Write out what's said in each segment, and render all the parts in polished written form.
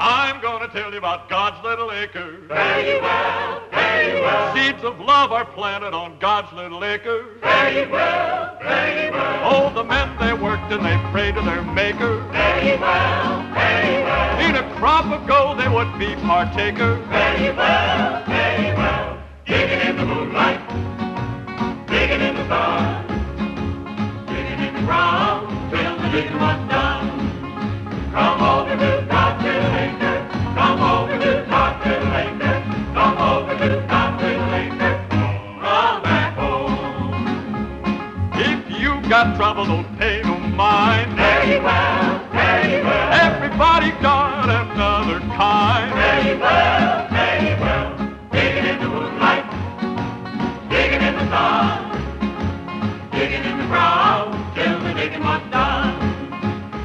I'm gonna tell you about God's little acre. Very well, very well. Seeds of love are planted on God's little acre. Very well, very well. Oh, the men, they worked and they prayed to their maker. Very well, very well. In a crop of gold they would be partaker. Very well, very well. Digging in the moonlight, digging in the sun, digging in the ground till the digging was done. Come over to God's little acre. Come over to God's little acre. Come over to God's little acre. Come back home. If you got trouble, don't pay no mind. Very well, very well. Everybody got another kind. Very well, very well. Digging in the moonlight, digging in the sun, digging in the ground till the digging was done.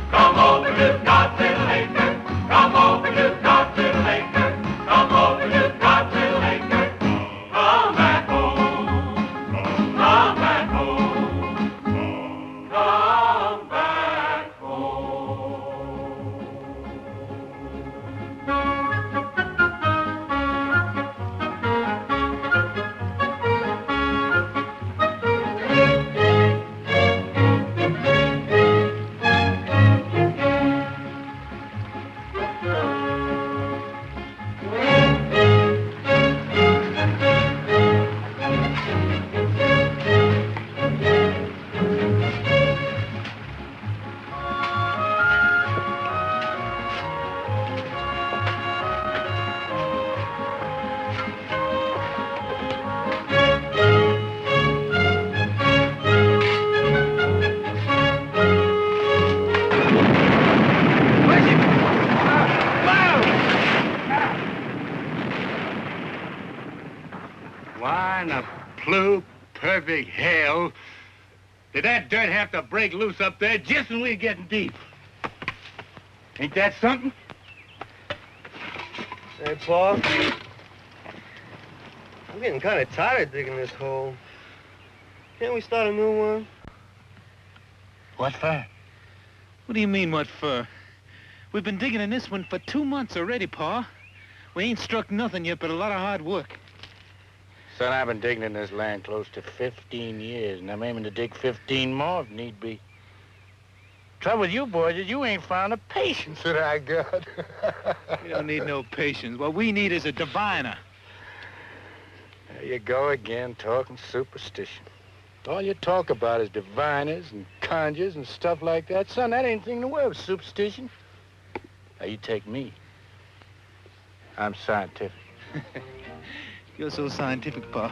Come over to God's little acre. Come over to God's little acre. Come over to God's little acre. Come back home. Come back home. Come back home. Why in the blue perfect hell did that dirt have to break loose up there just when we were getting deep? Ain't that something? Hey, Paul. I'm getting kind of tired of digging this hole. Can't we start a new one? What for? What do you mean, what for? We've been digging in this one for 2 months already, Pa. We ain't struck nothing yet but a lot of hard work. Son, I've been digging in this land close to 15 years, and I'm aiming to dig 15 more if need be. Trouble with you boys is you ain't found the patience that I got. We don't need no patience. What we need is a diviner. There you go again, talking superstition. All you talk about is diviners and conjures and stuff like that. Son, that ain't anything to wear with superstition. Now, you take me. I'm scientific. You're so scientific, Pa.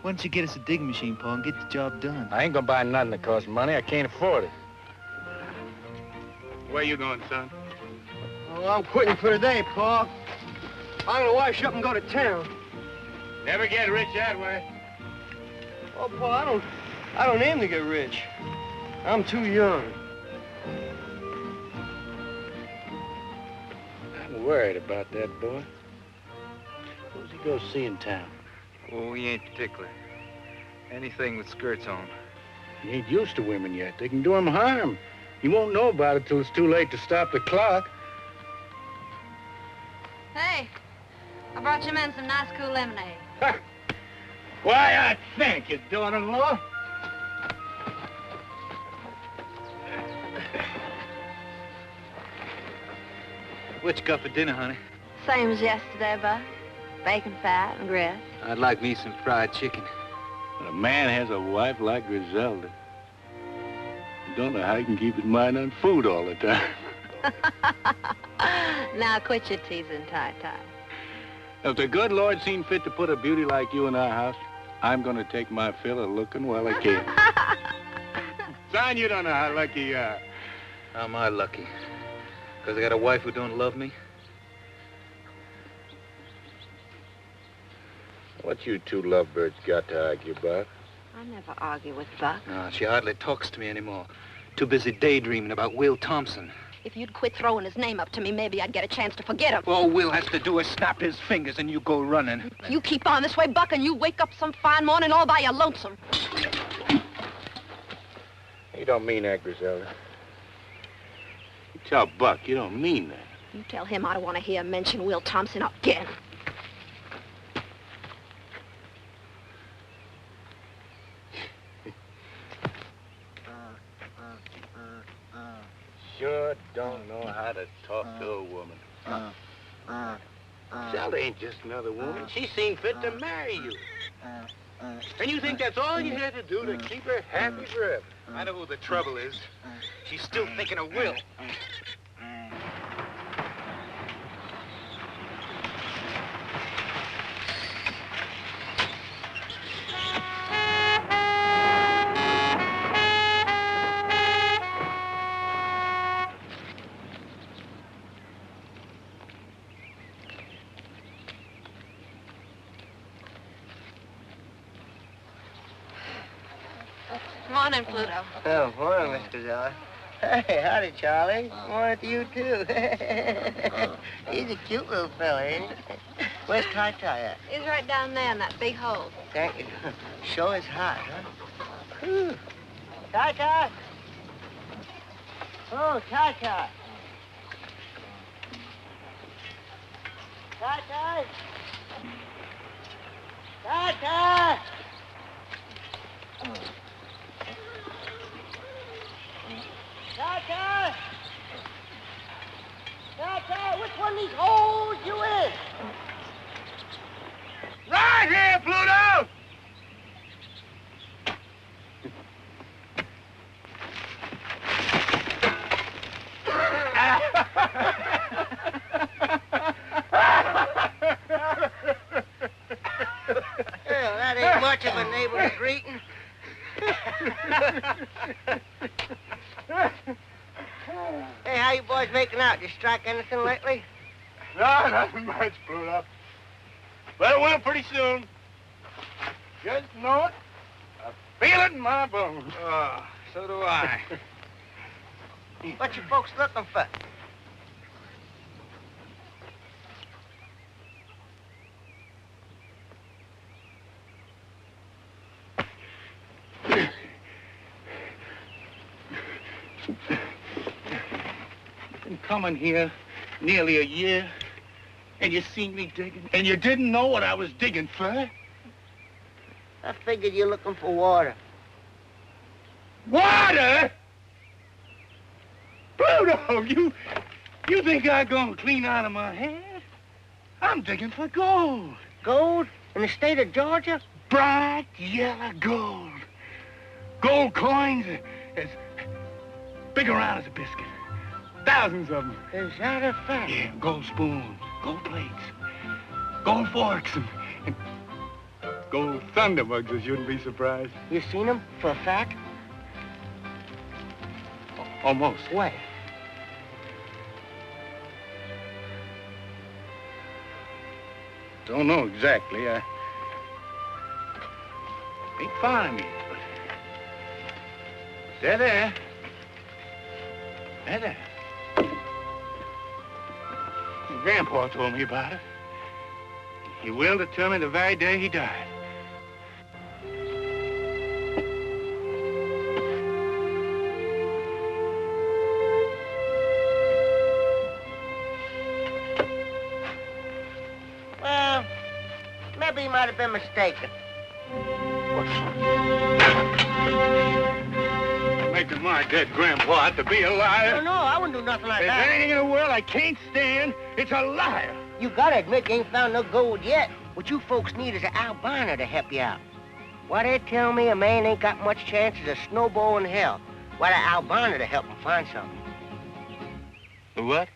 Why don't you get us a digging machine, Pa, and get the job done? I ain't gonna buy nothing that costs money. I can't afford it. Where you going, son? Oh, I'm quitting for today, Pa. I'm gonna wash up and go to town. Never get rich that way. Oh, Pa, I don't aim to get rich. I'm too young. I'm worried about that boy. Who's he go see in town? Oh, he ain't particular. Anything with skirts on. He ain't used to women yet. They can do him harm. He won't know about it till it's too late to stop the clock. Hey, I brought you men some nice cool lemonade. Why, I thank you, daughter-in-law. What you got for dinner, honey? Same as yesterday, Buck. Bacon fat and grits. I'd like me some fried chicken. When a man has a wife like Griselda, you don't know how he can keep his mind on food all the time. Now quit your teasing, Ty-Ty. If the good Lord seen fit to put a beauty like you in our house, I'm gonna take my fill of looking while I can. Son, you don't know how lucky you are. How am I lucky? Because I got a wife who don't love me? What you two lovebirds got to argue about? I never argue with Buck. No, she hardly talks to me anymore. Too busy daydreaming about Will Thompson. If you'd quit throwing his name up to me, maybe I'd get a chance to forget him. All Will has to do is snap his fingers and you go running. You keep on this way, Buck, and you wake up some fine morning all by your lonesome. You don't mean that, Griselda. You tell Buck you don't mean that. You tell him I don't want to hear him mention Will Thompson again. Sure don't know how to talk to a woman. Zelda ain't just another woman. She seen fit to marry you. And you think that's all you had to do to keep her happy forever? I know who the trouble is. She's still thinking of Will. Morning, Pluto. Oh, morning, Mr. Zeller. Hey, howdy, Charlie. Morning to you, too. He's a cute little fella, ain't he? Where's Ty-Ty at? He's right down there in that big hole. Thank you. Sure is hot, huh? Whew. Ty-Ty! Oh, Ty-Ty! Ty-Ty! Ty-Ty! Ty-Ty! Ty-Ty, which one of these holes you in? Right here, Pluto! Well, that ain't much of a neighbor's greeting. Hey, how you boys making out? You strike anything lately? No, nothing much, Pluto. But it will pretty soon. Just know it. I feel it in my bones. Oh, so do I. What you folks looking for? Been coming here nearly a year, and you seen me digging, and you didn't know what I was digging for? I figured you're looking for water. Water? Pluto, you think I'm gonna clean out of my head? I'm digging for gold. Gold? In the state of Georgia? Bright yellow gold. Gold coins as big around as a biscuit. Thousands of them. Is that a fact? Yeah, gold spoons, gold plates, gold forks, and gold thunderbugs, I shouldn't be surprised. You seen them for a fact? Almost. Where? Don't know exactly. I ain't found them yet, but they're there. They're there. Grandpa told me about it. He willed it to me the very day he died. Well, maybe he might have been mistaken. Making my dead grandpa out to be a liar. No, I wouldn't do nothing like If there's that. anything in the world I can't stand, it's a liar. You gotta admit you ain't found no gold yet. What you folks need is an albino to help you out. Why, they tell me a man ain't got much chance as a snowball in hell. Why, an albino to help him find something. A what?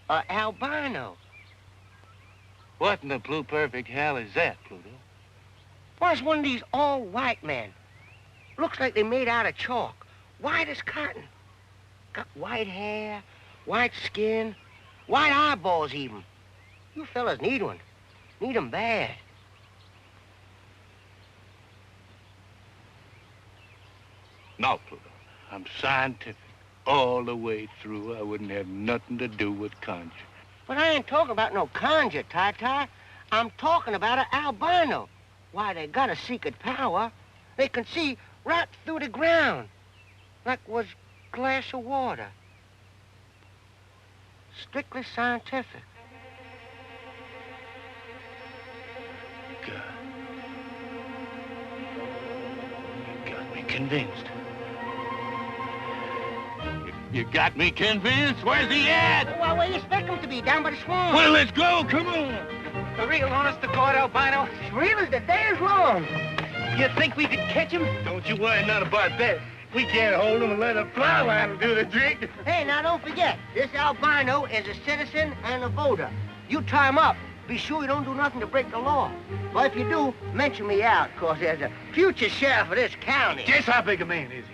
A albino. What in the blue-perfect hell is that, Pluto? Why, it's one of these all-white men. Looks like they made out of chalk. White as cotton. Got white hair, white skin, white eyeballs even. You fellas need one. Need 'em bad. No, Pluto. I'm scientific all the way through. I wouldn't have nothing to do with conjure. But I ain't talking about no conjure, Ty-Ty. I'm talking about an albino. Why, they got a secret power. They can see right through the ground. Like was glass of water. Strictly scientific. God. You got me convinced. You got me convinced? Where's he at? Well, where you expect him to be? Down by the swamp. Well, let's go. Come on. For real, honest to God, albino? As real as the day is long. You think we could catch him? Don't you worry none about that. We can't hold him and let a fly line do the trick. Hey, now don't forget, this albino is a citizen and a voter. You tie him up. Be sure you don't do nothing to break the law. Well, if you do, mention me out, cause there's a future sheriff of this county. Guess how big a man is he?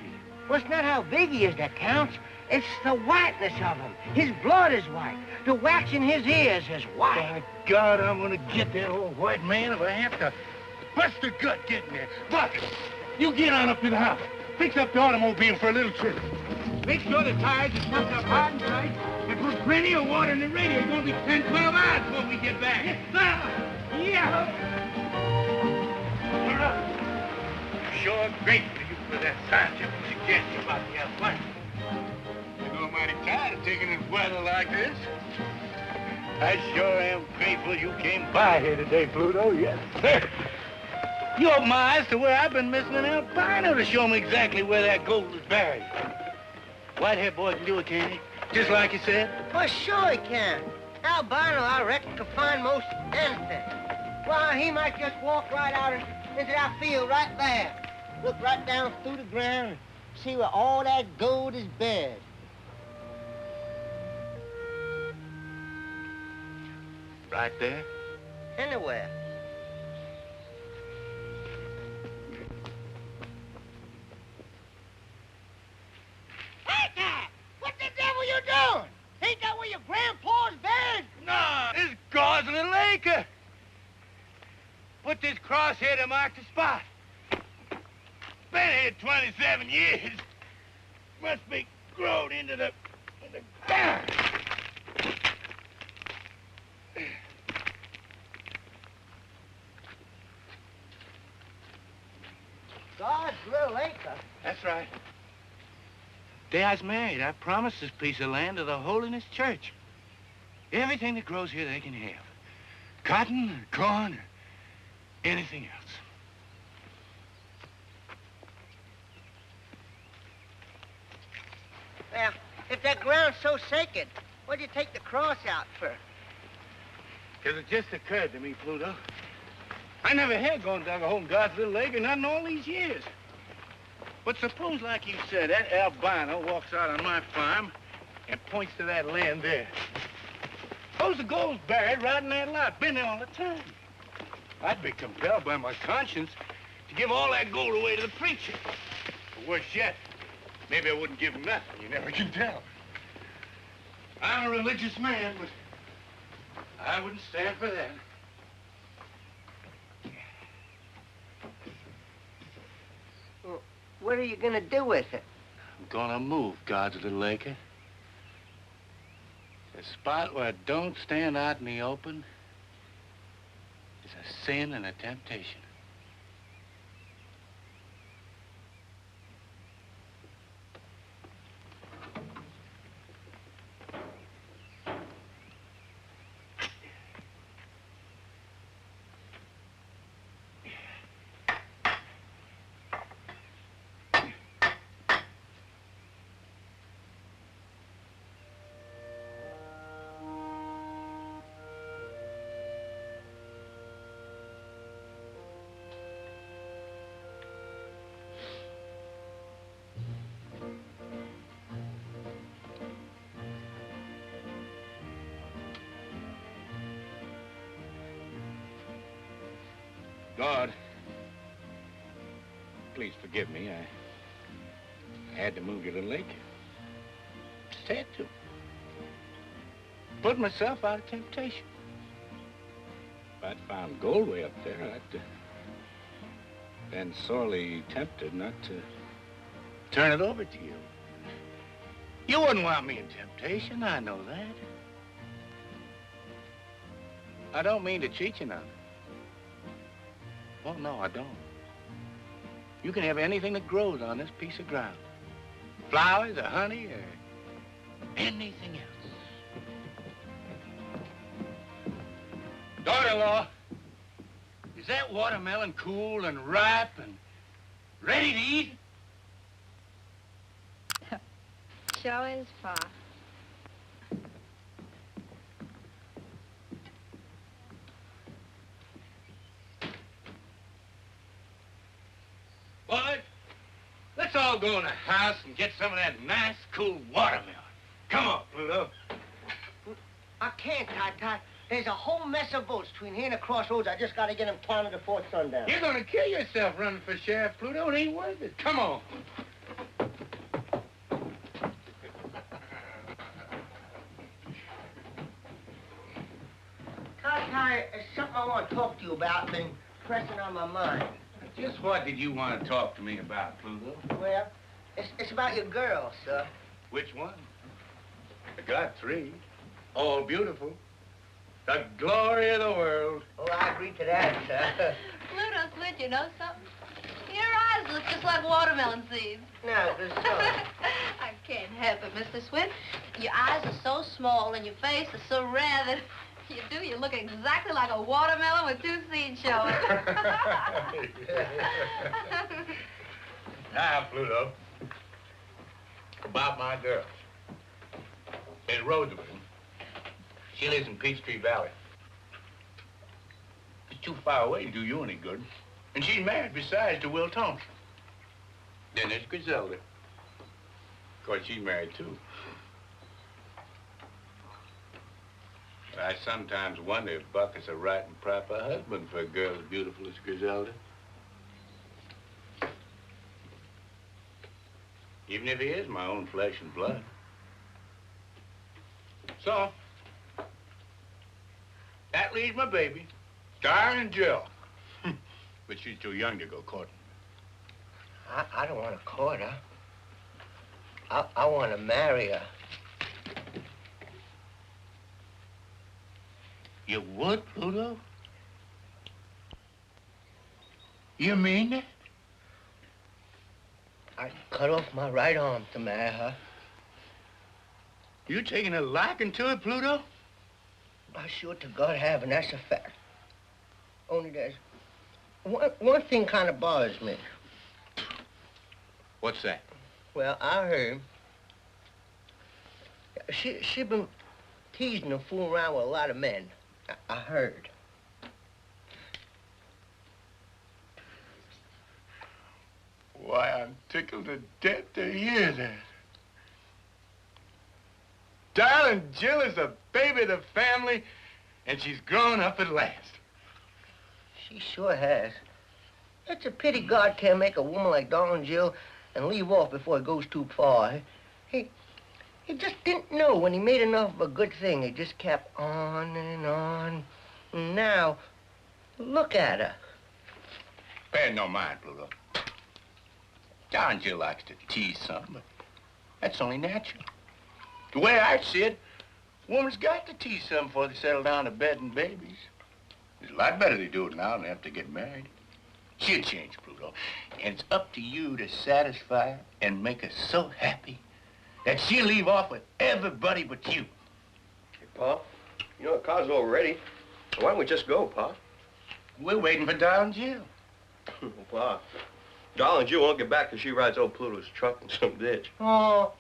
Well, it's not how big he is that counts. It's the whiteness of him. His blood is white. The wax in his ears is white. By God, I'm gonna get that old white man if I have to bust a gut getting there. Buck, you get on up to the house. Fix up the automobile for a little trip. Make sure the tires are pumped up hard and tight, and put plenty of water in the radio. It's gonna be 10, 12 hours before we get back. Yes, sir. Yeah. I'm sure grateful to you for that scientific suggestion about the albino. I'm mighty tired of taking this weather like this. I sure am grateful you came by here today, Pluto. Yes, sir. You opened my eyes to where I've been missing an albino to show me exactly where that gold is buried. Whitehead boy can do it, can't he? Just like you said? Well, sure he can. Albino, I reckon, can find most anything. Why, he might just walk right out into that field right there. Look right down through the ground and see where all that gold is buried. Right there? Anywhere. Hey, Dad! What the devil you doing? Ain't that where your grandpa's buried? No, this is God's little acre. Put this crosshair to mark the spot. Been here 27 years. Must be grown into the ground. God's little acre. That's right. Day I was married, I promised this piece of land to the Holiness Church. Everything that grows here they can have. Cotton, corn, anything else. Well, if that ground's so sacred, what'd you take the cross out for? Because it just occurred to me, Pluto. I never had gone and dug a hole in God's little acre, not in all these years. But suppose, like you said, that albino walks out on my farm and points to that land there. Suppose the gold's buried right in that lot, been there all the time. I'd be compelled by my conscience to give all that gold away to the preacher. Or worse yet, maybe I wouldn't give him nothing. You never can tell. I'm a religious man, but I wouldn't stand for that. Well, what are you gonna do with it? I'm gonna move God's little acre. A spot where it don't stand out in the open is a sin and a temptation. God, please forgive me. I had to move your little acre. Just had to. Put myself out of temptation. If I'd found gold way up there, I'd been sorely tempted not to turn it over to you. You wouldn't want me in temptation, I know that. I don't mean to cheat you none. Oh, no, I don't. You can have anything that grows on this piece of ground. Flowers or honey or anything else. Daughter-in-law, is that watermelon cool and ripe and ready to eat? Sure is, Pa. Boys, let's all go in the house and get some of that nice, cool watermelon. Come on, Pluto. I can't, Ty. There's a whole mess of votes between here and the crossroads. I just got to get them counted before sundown. You're gonna kill yourself running for sheriff, Pluto. It ain't worth it. Come on. Ty, there's something I want to talk to you about. Been pressing on my mind. Just what did you want to talk to me about, Pluto? Well, it's about your girl, sir. Which one? I got 3. All beautiful. The glory of the world. Oh, I agree to that, sir. Pluto, Switch, you know something? Your eyes look just like watermelon seeds. No, there's so. I can't help it, Mr. Swit. Your eyes are so small and your face is so rare that you look exactly like a watermelon with 2 seeds showing. Now, Pluto, about my girl. In Roosevelt. She lives in Peachtree Valley. It's too far away to do you any good. And she's married, besides, to Will Thompson. Then there's Griselda. Of course, she's married, too. I sometimes wonder if Buck is a right and proper husband for a girl as beautiful as Griselda. Even if he is my own flesh and blood. So, that leaves my baby, darling Jill. But she's too young to go courting. I don't want to court her. I want to marry her. You would, Pluto? You mean that? I'd cut off my right arm to marry her. You taking a liking to it, Pluto? I sure to God have, and that's a fact. Only there's one thing kind of bothers me. What's that? Well, I heard she been teasing and fooling around with a lot of men. I heard. Why, I'm tickled to death to hear that. Darling Jill is the baby of the family, and she's grown up at last. She sure has. It's a pity God can't make a woman like darling Jill and leave off before it goes too far. He just didn't know when he made enough of a good thing. He just kept on and on. And now, look at her. Pay no mind, Pluto. Darling Jill likes to tease some, but that's only natural. The way I see it, woman's got to tease some before they settle down to bed and babies. It's a lot better they do it now than have to get married. She'll change, Pluto. And it's up to you to satisfy her and make her so happy that she'll leave off with everybody but you. Hey, Pa, you know the car's all ready. Why don't we just go, Pa? We're waiting for Darling Jill. Pa, darling Jill won't get back till she rides old Pluto's truck in some ditch. Oh.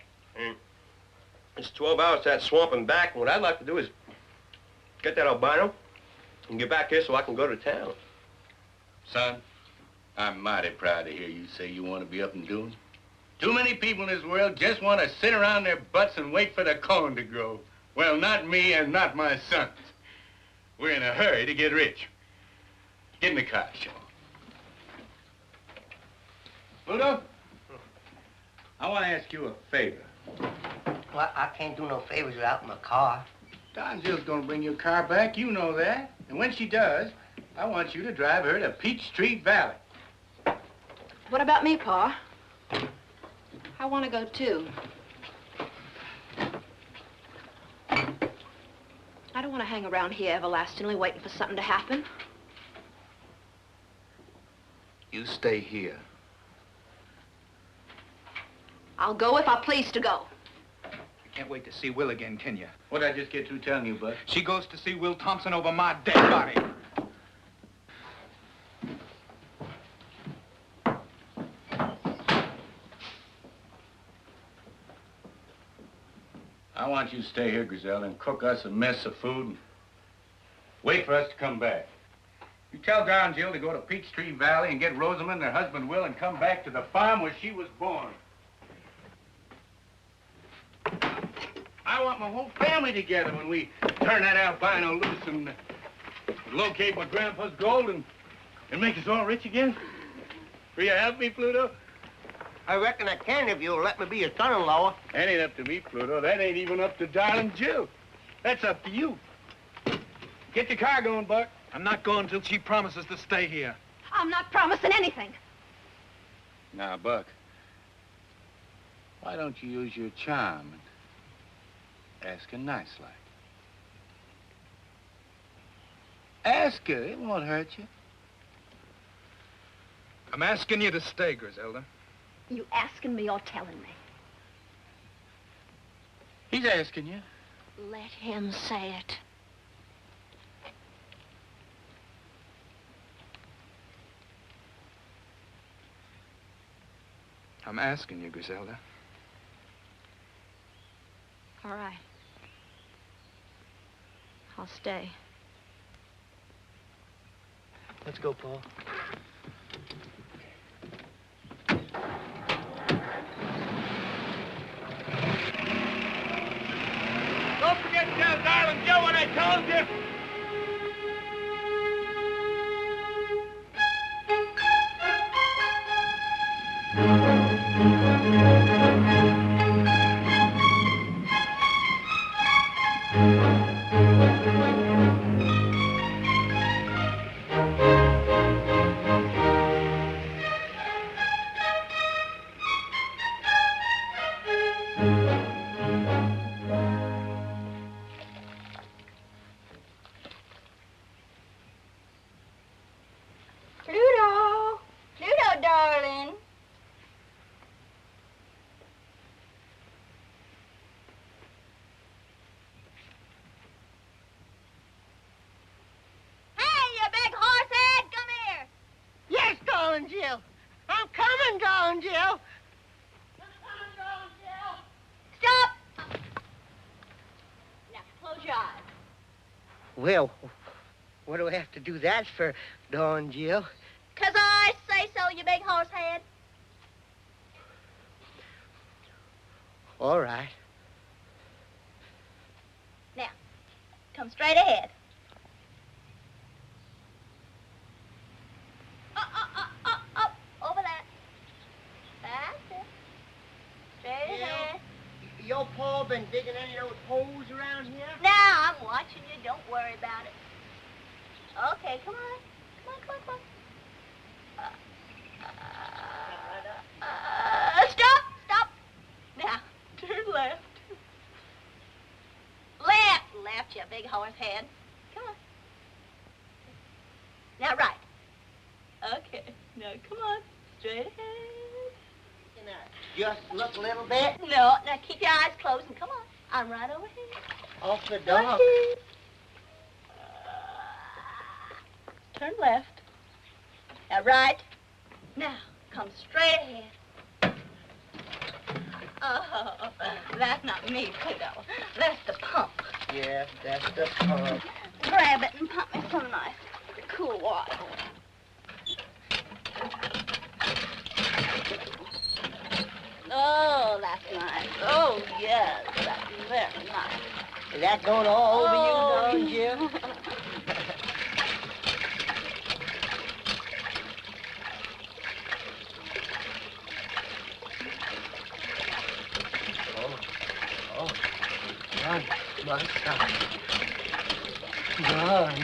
It's 12 hours to that swamp and back, and what I'd like to do is get that albino and get back here so I can go to town. Son, I'm mighty proud to hear you say you want to be up and doing. Too many people in this world just want to sit around their butts and wait for the corn to grow. Well, not me and not my sons. We're in a hurry to get rich. Get in the car, Sean. Pluto, I want to ask you a favor. Well, I can't do no favors without my car. Don Jill's gonna bring your car back, you know that. And when she does, I want you to drive her to Peachtree Valley. What about me, Pa? I want to go, too. I don't want to hang around here everlastingly waiting for something to happen. You stay here. I'll go if I please to go. Can't wait to see Will again, can you? What'd I just get through telling you, Bud? She goes to see Will Thompson over my dead body. I want you to stay here, Griselda, and cook us a mess of food and wait for us to come back. You tell Don Jill to go to Peachtree Valley and get Rosamond and her husband Will and come back to the farm where she was born. I want my whole family together when we turn that albino loose and locate my grandpa's gold and make us all rich again. Will you help me, Pluto? I reckon I can if you'll let me be your son-in-law. That ain't up to me, Pluto. That ain't even up to darling Jill. That's up to you. Get your car going, Buck. I'm not going till she promises to stay here. I'm not promising anything. Now, Buck, why don't you use your charm and ask her nice like? Ask her. It won't hurt you. I'm asking you to stay, Griselda. You asking me or telling me? He's asking you. Let him say it. I'm asking you, Griselda. All right. I'll stay. Let's go, Paul. Don't forget to tell darling Joe what I told you. Pluto! Pluto, darling. Hey, you big horse head, come here. Yes, darling Jill. I'm coming, darling Jill. Stop! Now, close your eyes. Well, what do I have to do that for, darling Jill? 'Cause I say so, you big horse head. All right. Now, come straight ahead. Up, over that. That's it. Straight ahead. Your pa been digging any of those holes around here? Now, I'm watching you. Don't worry about it. Okay, come on. Come on. Stop. Now, turn left. Left, you big horse head. Come on. Now, right. Okay. Now, come on. Straight ahead. Can I just look a little bit? No, now keep your eyes closed and come on. I'm right over here. Off the dark. Turn left. Now, right. Now, come straight ahead. Oh, that's not me, Pluto. That's the pump. Yeah, that's the pump. Grab it and pump me some nice, cool water. Oh, that's nice. Oh, yes, that's very nice. Is that going all over you, darling yeah. Jill? Run, my son. Run,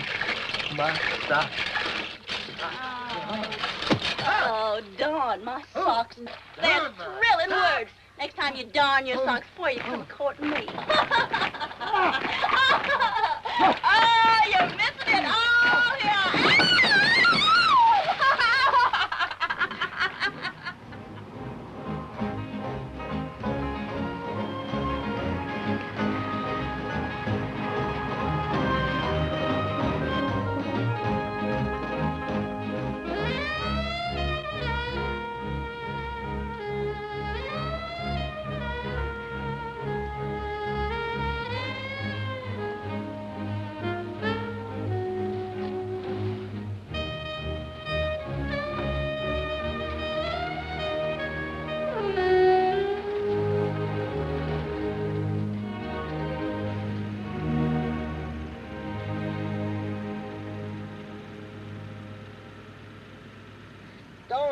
my son. Oh, darn my socks. They're thrilling words. Next time you darn your socks before you come courting me. Oh, you're missing it. Oh, yeah.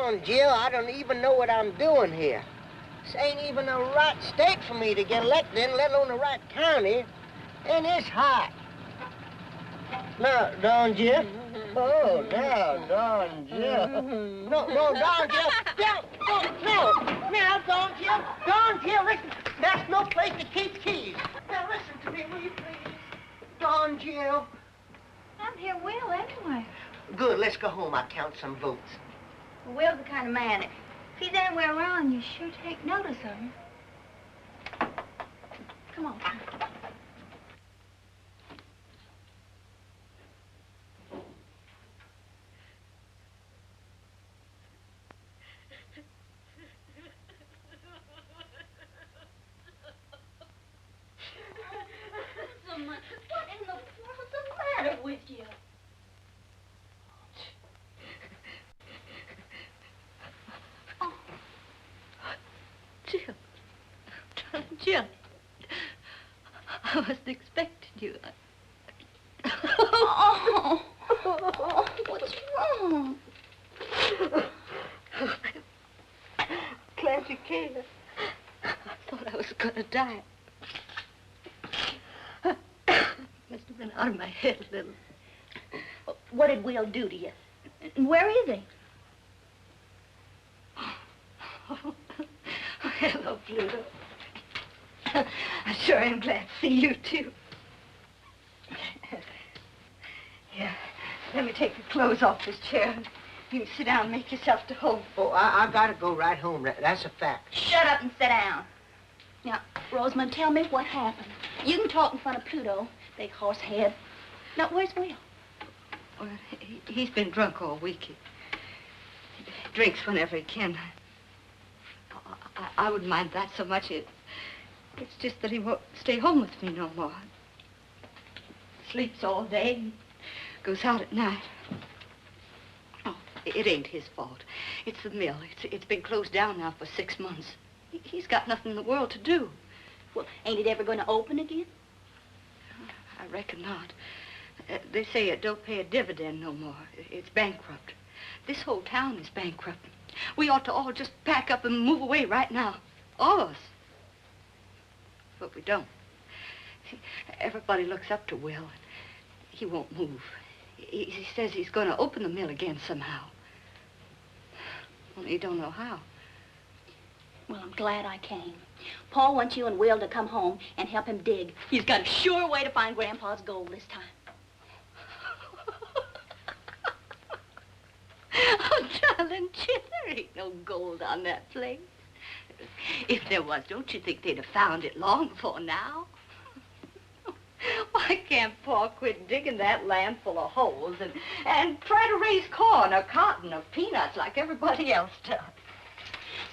Don Jill, I don't even know what I'm doing here. This ain't even the right state for me to get elected in, let alone the right county. And it's hot. No, Don Jill. Oh, no, Don Jill. No, Don Jill. Now, Don Jill. Don Jill, listen. That's no place to keep keys. Now, listen to me, will you please? Don Jill. I'm here, Will, anyway. Good, let's go home. I'll count some votes. Well, Will's the kind of man, if he's anywhere around, you sure take notice of him. Come on. What in the world's the matter with you? Oh. Jill. Jill. I wasn't expecting you. Oh. What's wrong? Glad you came. I thought I was going to die. Must have been out of my head a little. What did Will do to you? And where is he? Oh, hello, Pluto. I sure am glad to see you, too. Here, let me take your clothes off this chair. You can sit down and make yourself to home. Oh, I gotta go right home. That's a fact. Shut up and sit down. Now, Rosamond, tell me what happened. You can talk in front of Pluto, big horse head. Now, where's Will? Well, he's been drunk all week. He drinks whenever he can. I wouldn't mind that so much. It's just that he won't stay home with me no more. Sleeps all day and goes out at night. Oh, it ain't his fault. It's the mill. It's been closed down now for 6 months. He's got nothing in the world to do. Well, ain't it ever going to open again? I reckon not. They say it don't pay a dividend no more. It's bankrupt. This whole town is bankrupt. We ought to all just pack up and move away right now. All of us. But we don't. Everybody looks up to Will. He won't move. He says he's going to open the mill again somehow. Only he don't know how. Well, I'm glad I came. Paul wants you and Will to come home and help him dig. He's got a sure way to find Grandpa's gold this time. Oh, darling Jim, there ain't no gold on that place. If there was, don't you think they'd have found it long before now? Why can't Paul quit digging that land full of holes and try to raise corn or cotton or peanuts like everybody else does?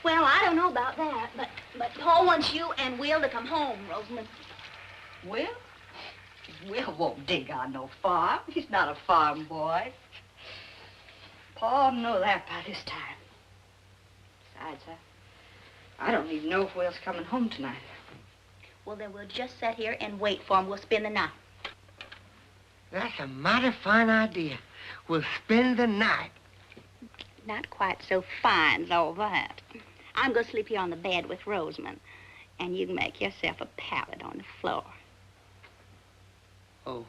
Well, I don't know about that, but Paul wants you and Will to come home, Rosamond. Will? Will won't dig on no farm. He's not a farm boy. Paul know that by this time. Besides, I don't even know if Will's coming home tonight. Well, then we'll just sit here and wait for him. We'll spend the night. That's a mighty fine idea. We'll spend the night. Not quite so fine as all that. I'm going to sleep here on the bed with Rosamond, and you can make yourself a pallet on the floor. Oh.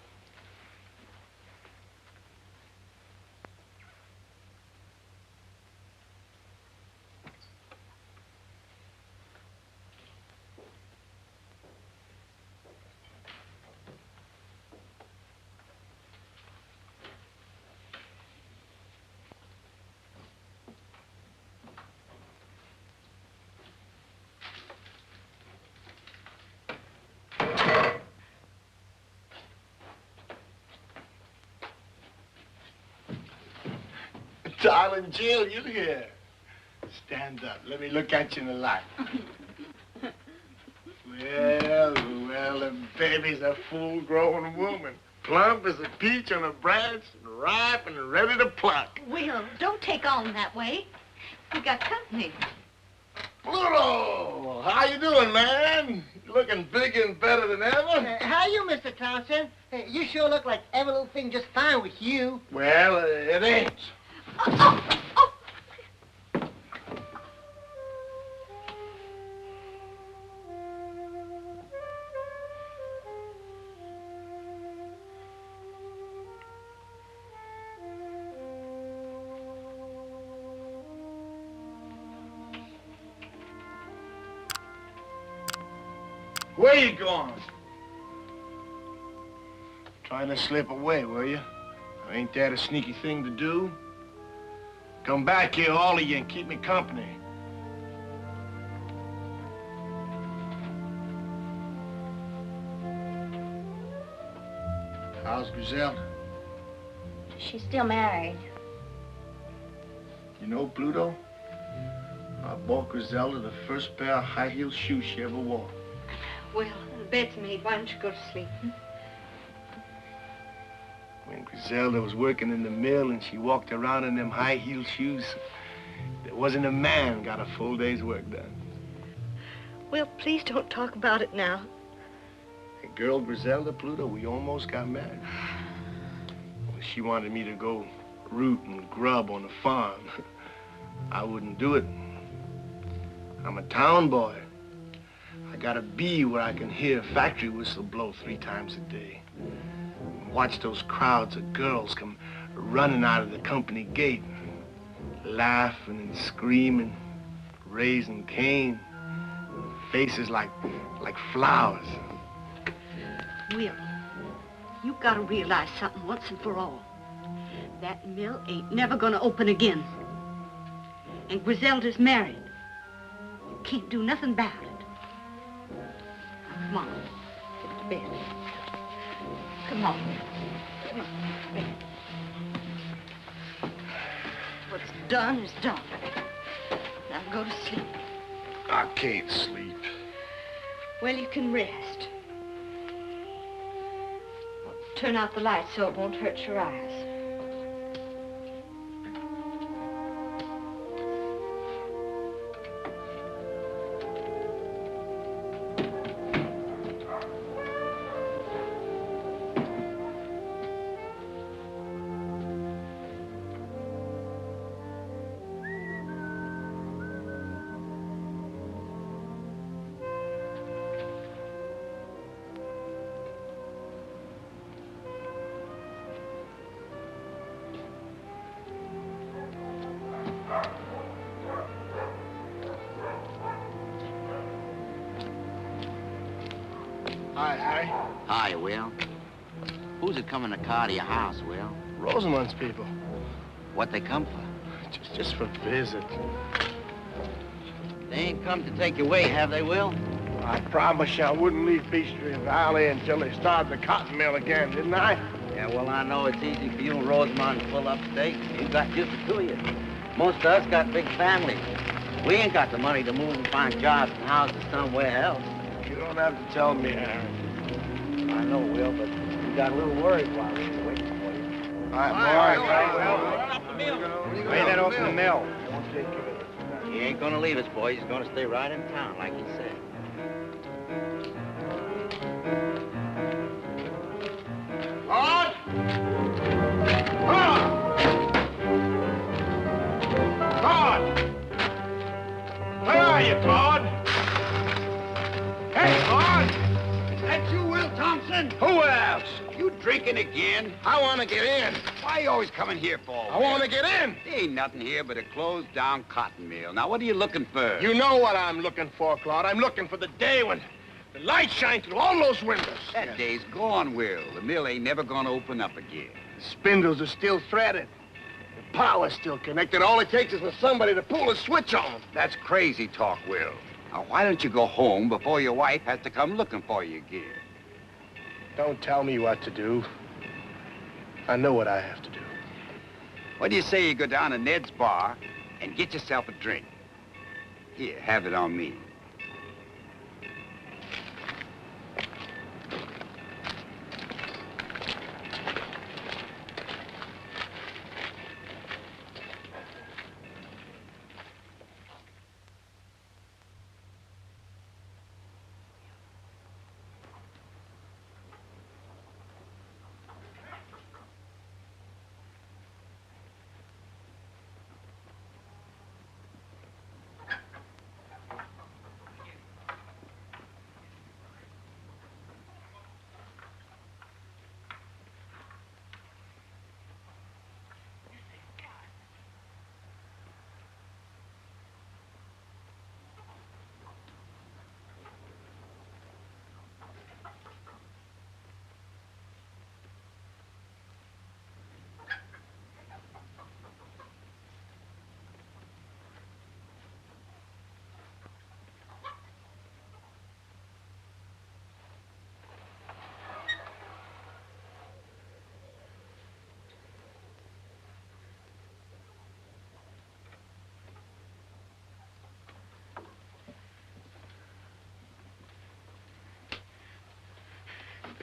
Darling Jill, you here. Stand up. Let me look at you in the light. Well, the baby's a full-grown woman. Plump as a peach on a branch, ripe and ready to pluck. Will, don't take on that way. We got company. Pluto! How you doing, man? You looking bigger and better than ever? How you, Mr. Townsend? You sure look like every little thing just fine with you. Well, it ain't. Oh. Where you going? Trying to slip away, were you? Ain't that a sneaky thing to do? Come back here, all of you, and keep me company. How's Griselda? She's still married. You know, Pluto, I bought Griselda the first pair of high-heel shoes she ever wore. Well, the bed's made. Why don't you go to sleep? When Griselda was working in the mill and she walked around in them high-heel shoes, there wasn't a man got a full day's work done. Well, please don't talk about it now. And girl Griselda, Pluto, we almost got married. Well, she wanted me to go root and grub on the farm. I wouldn't do it. I'm a town boy. I gotta be where I can hear a factory whistle blow 3 times a day. Watch those crowds of girls come running out of the company gate, laughing and screaming, raising Cain, faces like flowers. Will, you gotta realize something once and for all. That mill ain't never gonna open again. And Griselda's married. You can't do nothing about it. Now, come on, get to bed. Come on. Come on, bed. What's done is done. Now go to sleep. I can't sleep. Well, you can rest. Turn out the light so it won't hurt your eyes. Hi, Harry. Hi, Will. Who's it coming to car to your house, Will? Rosamund's people. What they come for? Just for visit. They ain't come to take you away, have they, Will? I promised you I wouldn't leave Peachtree Valley until they started the cotton mill again, didn't I? Yeah, well, I know it's easy for you and Rosamond to pull up stakes. You got just the two of you. Most of us got big families. We ain't got the money to move and find jobs and houses somewhere else. You don't have to tell me, Harry. I know, Will, but we got a little worried while we were waiting for you. All right, boy. Lay that open the mill. He ain't gonna leave us, boy. He's gonna stay right in town, like he said. Claude! Claude! Where are you, Claude? Hey, Claude! Is that you, Will Thompson? Who else? You drinking again? I want to get in. Why you always coming here for? I want to get in. There ain't nothing here but a closed-down cotton mill. Now, what are you looking for? You know what I'm looking for, Claude. I'm looking for the day when the light shines through all those windows. That day's gone, Will. The mill ain't never gonna open up again. The spindles are still threaded. The power's still connected. All it takes is for somebody to pull a switch on. That's crazy talk, Will. Now, why don't you go home before your wife has to come looking for you again? Don't tell me what to do. I know what I have to do. What do you say you go down to Ned's bar and get yourself a drink? Here, have it on me.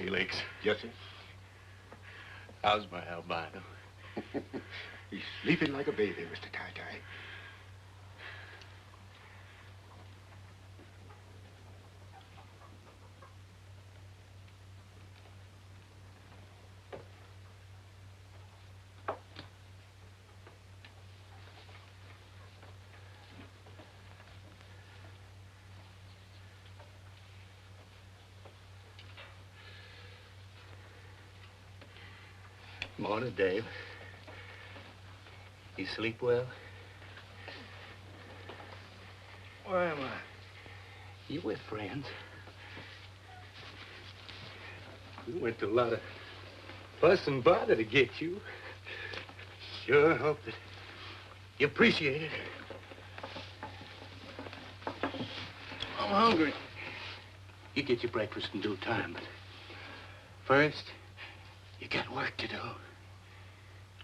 Felix. Yes, sir. How's my albino? He's sleeping like a baby, Mr. Tie-Tie. Morning, Dave. You sleep well? Where am I? You with friends? We went to a lot of fuss and bother to get you. Sure hope that you appreciate it. I'm hungry. You get your breakfast in due time, but first, you got work to do.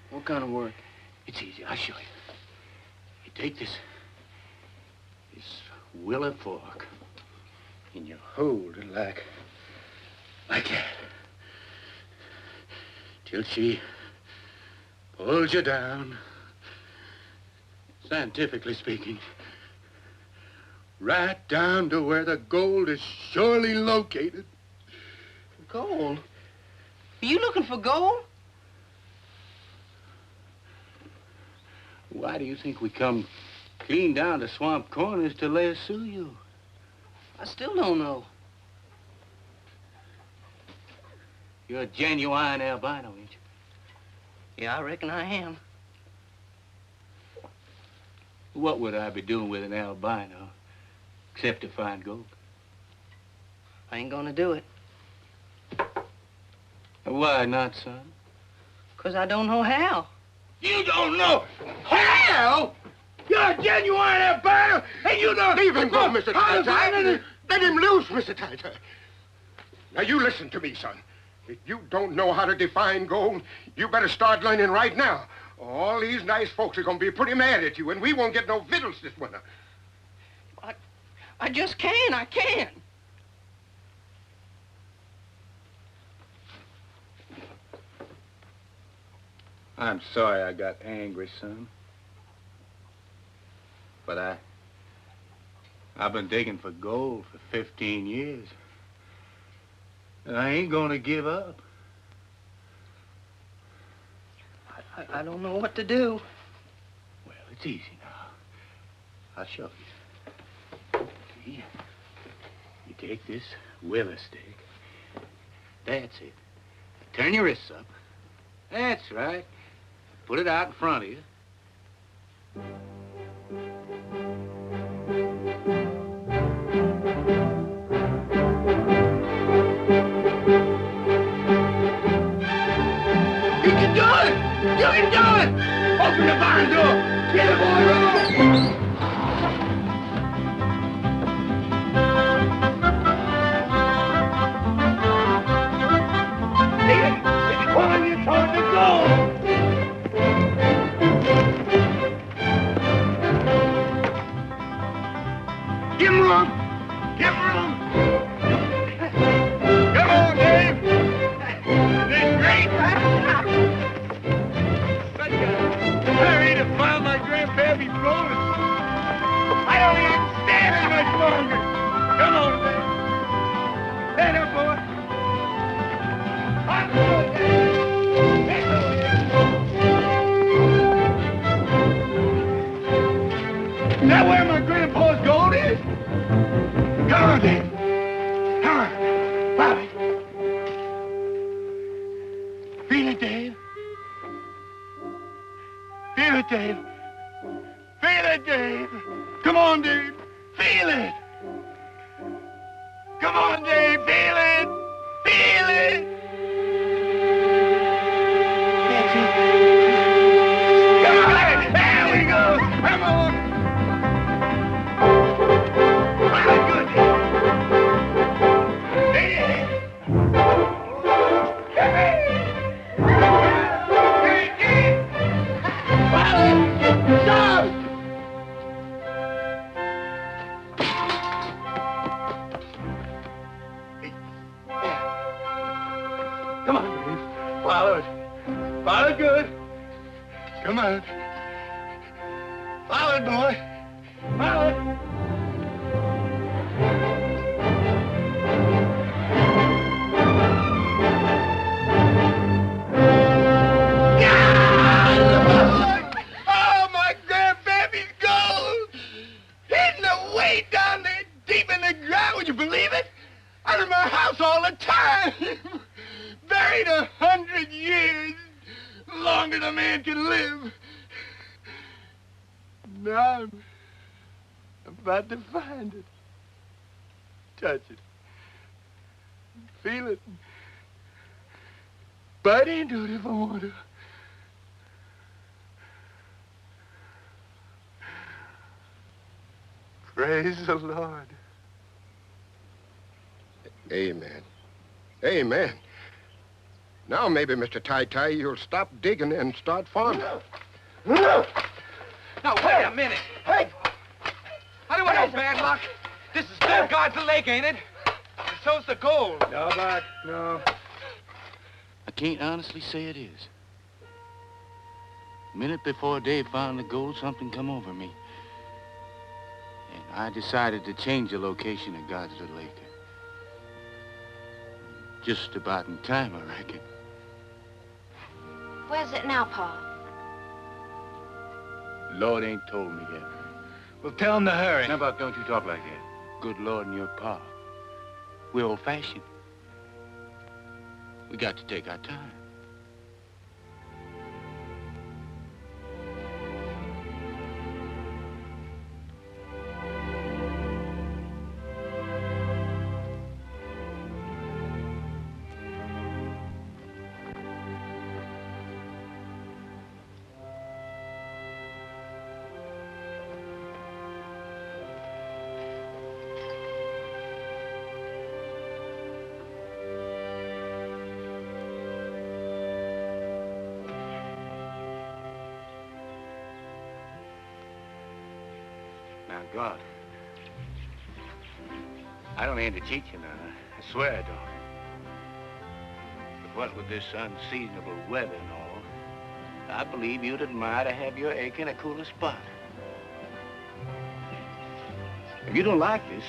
What kind of work? It's easy. I'll show you. You take this willow fork and you hold it like that. Till she pulls you down. Scientifically speaking, right down to where the gold is surely located. Gold? Are you looking for gold? Why do you think we come clean down to Swamp Corners to lasso you? I still don't know. You're a genuine albino, ain't you? Yeah, I reckon I am. What would I be doing with an albino except to find gold? I ain't gonna do it. Why not, son? 'Cause I don't know how. You don't know how? You're a genuine albino, and you don't... Leave him go, Mr. Tie-Tie. Let him loose, Mr. Tie-Tie. Now, you listen to me, son. If you don't know how to define gold, you better start learning right now. All these nice folks are going to be pretty mad at you, and we won't get no victuals this winter. I just can't. I can't. I'm sorry I got angry, son. But I've been digging for gold for 15 years. And I ain't gonna give up. I don't know what to do. Well, it's easy now. I'll show you. See? You take this willow stick. That's it. Turn your wrists up. That's right. Put it out in front of you. You can do it! You can do it! Open the barn door! Get it, boy! Roll! It's pulling you toward the goal! Give him room! Give him room! Come on, Dave! This is great! Hurry to find my grandpappy bonus! I don't even stand it much longer! Come on, Dave! Stand up, boy! On the road, Dave! Is that where my grandpa's gold is? Come on, Dave. Come on. Follow me. Feel it, Dave. Feel it, Dave. Feel it, Dave. Come on, Dave. Feel it. Come on, Dave. Feel it. Feel it. That's it. Come on. There we go. Come on. Follow good. Come on. Follow it, boy. Follow it. Oh, my grandbaby's gold! Hidden away down there deep in the ground, would you believe it? Under my house all the time. Buried 100 years, longer than a man can live. Now I'm about to find it. Touch it. Feel it. Bite into it if I want to. Praise the Lord. Amen. Amen. Now maybe, Mr. Tie-Tie, you'll stop digging and start farming. Now, wait a minute. Hey! I don't want no bad luck. This is still God's lake, ain't it? And so's the gold. No, Buck, no. I can't honestly say it is. A minute before Dave found the gold, something come over me. And I decided to change the location of God's little acre. Just about in time, I reckon. Where's it now, Pa? Lord ain't told me yet. Well, tell him to hurry. Now, Buck, don't you talk like that. Good Lord and your Pa. We're old-fashioned. We got to take our time. Now, God, I don't aim to cheat you now. I swear I don't. But what with this unseasonable weather and all, I believe you'd admire to have your acre in a cooler spot. If you don't like this,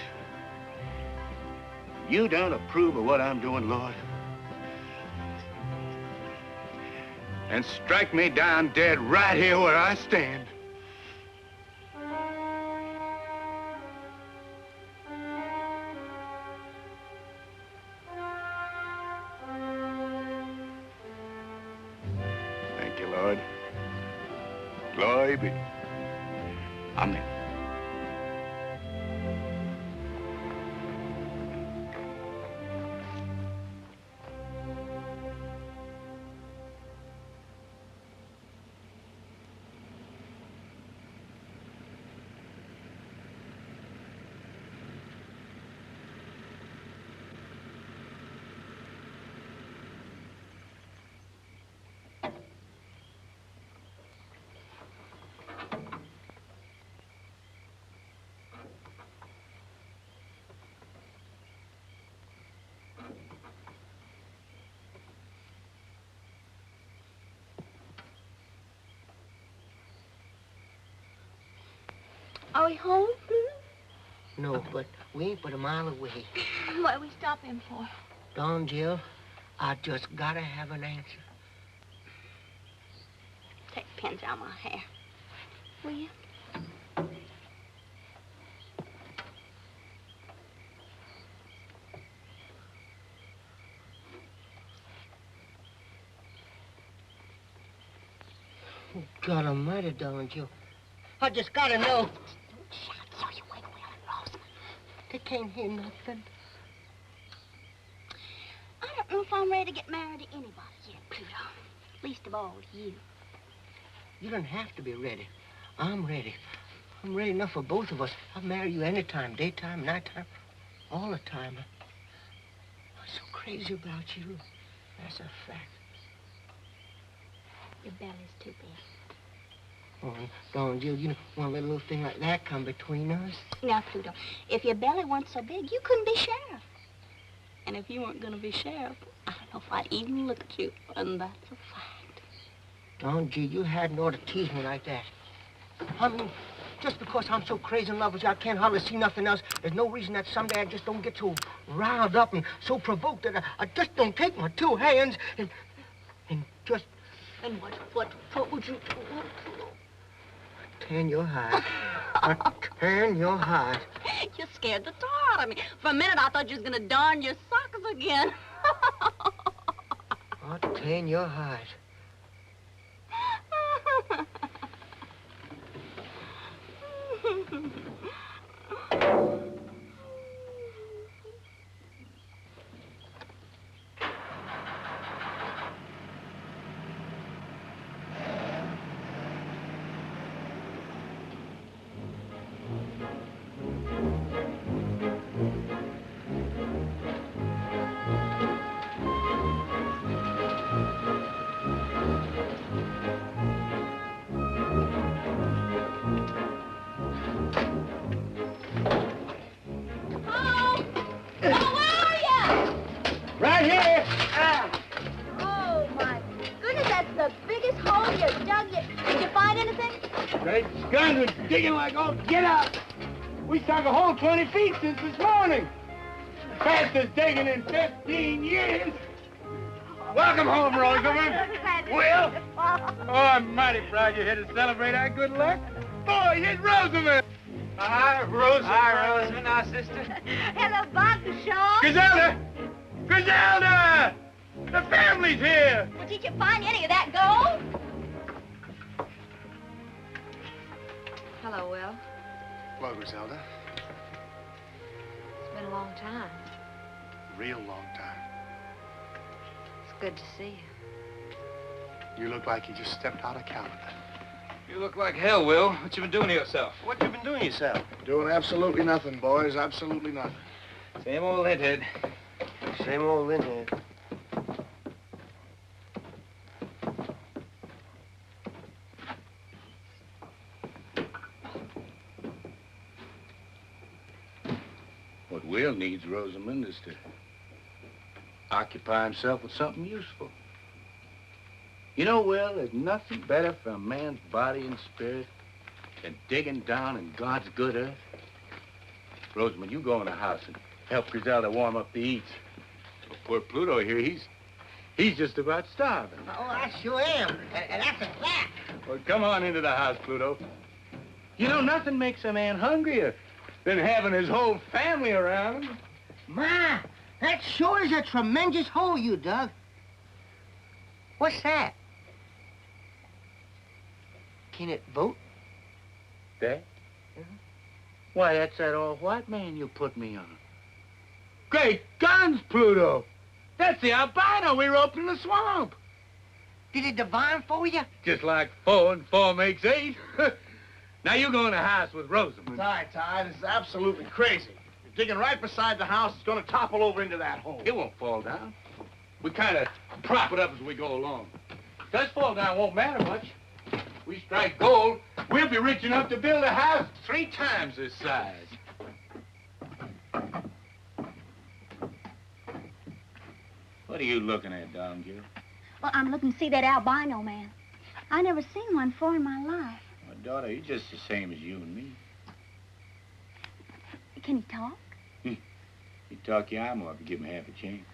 you don't approve of what I'm doing, Lord, and strike me down dead right here where I stand. Lord. Glory be. Amen. Are we home? No, but we ain't but a mile away. What are we stopping for? Don, Jill, I just gotta have an answer. Take the pins out of my hair. Will you? Oh, God almighty, Don, Jill. I just gotta know. Shout so you wake Will and Rosa. They can't hear nothing. I don't know if I'm ready to get married to anybody yet, Pluto. Least of all to you. You don't have to be ready. I'm ready. I'm ready enough for both of us. I'll marry you anytime, daytime, nighttime, all the time. I'm so crazy about you. That's a fact. Your belly's too big. Oh, Don, Jill, you don't want a little thing like that come between us. Now, Pluto, if your belly weren't so big, you couldn't be sheriff. And if you weren't going to be sheriff, I don't know if I'd even look at you. And that's a fact. Oh, gee, you hadn't ought to tease me like that. I mean, just because I'm so crazy in love with you, I can't hardly see nothing else. There's no reason that someday I just don't get so riled up and so provoked that I just don't take my two hands and just... And what would you do? Tan your hide. Tan your hide. You scared the tar out of me. For a minute, I thought you was gonna darn your socks again. I'll tan your hide. Right here! Oh, my goodness, that's the biggest hole you dug yet. Did you find anything? Great guns are digging like all get out. We sunk a hole 20 feet since this morning. Fastest digging in 15 years. Welcome home, Rosamond. Will? Oh, I'm mighty proud you're here to celebrate our good luck. Boy, here's Rosamond. Hi, Rosamond. Hi, Rosamond, our sister. Hello, Bob, Shaw. Griselda! Griselda! The family's here. Well, did you find any of that gold? Hello, Will. Hello, Griselda. It's been a long time. A real long time. It's good to see you. You look like you just stepped out of Canada. You look like hell, Will. What you been doing to yourself? What you been doing yourself? Doing absolutely nothing, boys. Absolutely nothing. Same old linthead. Same old linthead. What Will needs, Rosamond, is to occupy himself with something useful. You know, Will, there's nothing better for a man's body and spirit than digging down in God's good earth. Rosamond, you go in the house and help Griselda warm up the eats. Poor Pluto here, he's just about starving. Oh, I sure am. And that's a fact. Well, come on into the house, Pluto. You know, nothing makes a man hungrier than having his whole family around him. My, that sure is a tremendous hole you dug. What's that? Can it vote? That? Why, that's that old white man you put me on. Great guns, Pluto! That's the albino we roped in the swamp. Did it divine for you? Just like 4 and 4 makes 8. Now you go in the house with Rosamond. Ty, this is absolutely crazy. You're digging right beside the house. It's going to topple over into that hole. It won't fall down. We kind of prop it up as we go along. If it does fall down, it won't matter much. We strike gold, we'll be rich enough to build a house 3 times this size. What are you looking at, down here? Well, I'm looking to see that albino man. I never seen one before in my life. My daughter, he's just the same as you and me. Can he talk? He'd talk your arm off if you give him half a chance.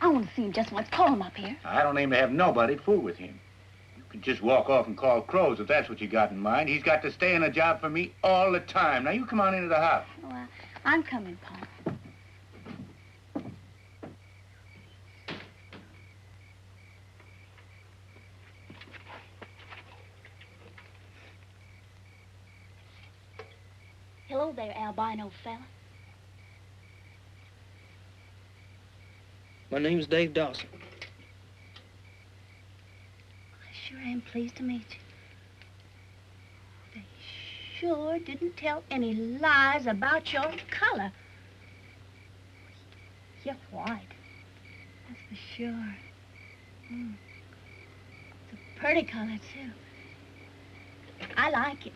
I want to see him just once. Call him up here. I don't aim to have nobody fool with him. You can just walk off and call crows if that's what you got in mind. He's got to stay in a job for me all the time. Now, you come on into the house. Oh, I'm coming, Paul. Hello there, albino fella. My name's Dave Dawson. I sure am pleased to meet you. They sure didn't tell any lies about your color. You're white. That's for sure. It's a pretty color, too. I like it.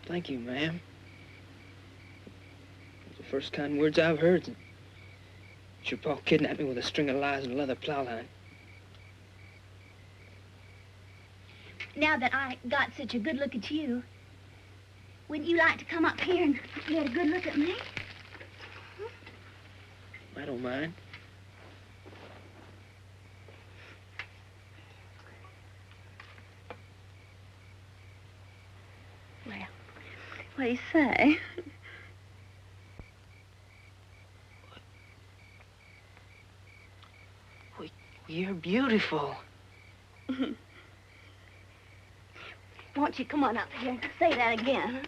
Thank you, ma'am. Those are the first kind words I've heard. Your pa kidnapped me with a string of lies and a leather plow line. Now that I got such a good look at you, wouldn't you like to come up here and get a good look at me? I don't mind. Well, what do you say? You're beautiful. Won't you come on up here and say that again?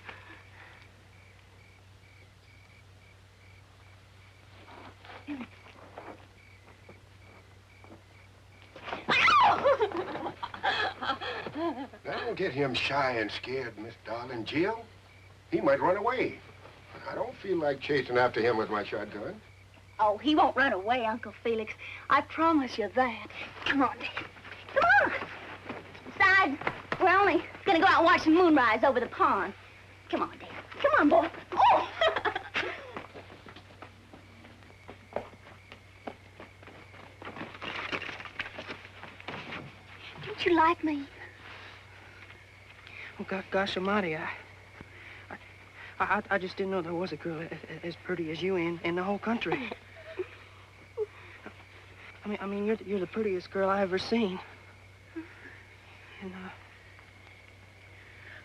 Don't get him shy and scared, Miss Darling Jill. He might run away. I don't feel like chasing after him with my shotgun. Oh, he won't run away, Uncle Felix. I promise you that. Come on, Dad. Come on. Besides, we're only gonna go out and watch the moonrise over the pond. Come on, Dad. Come on, boy. Oh! Don't you like me? Oh, gosh almighty, I just didn't know there was a girl as pretty as you in the whole country. I mean, you're the prettiest girl I ever seen.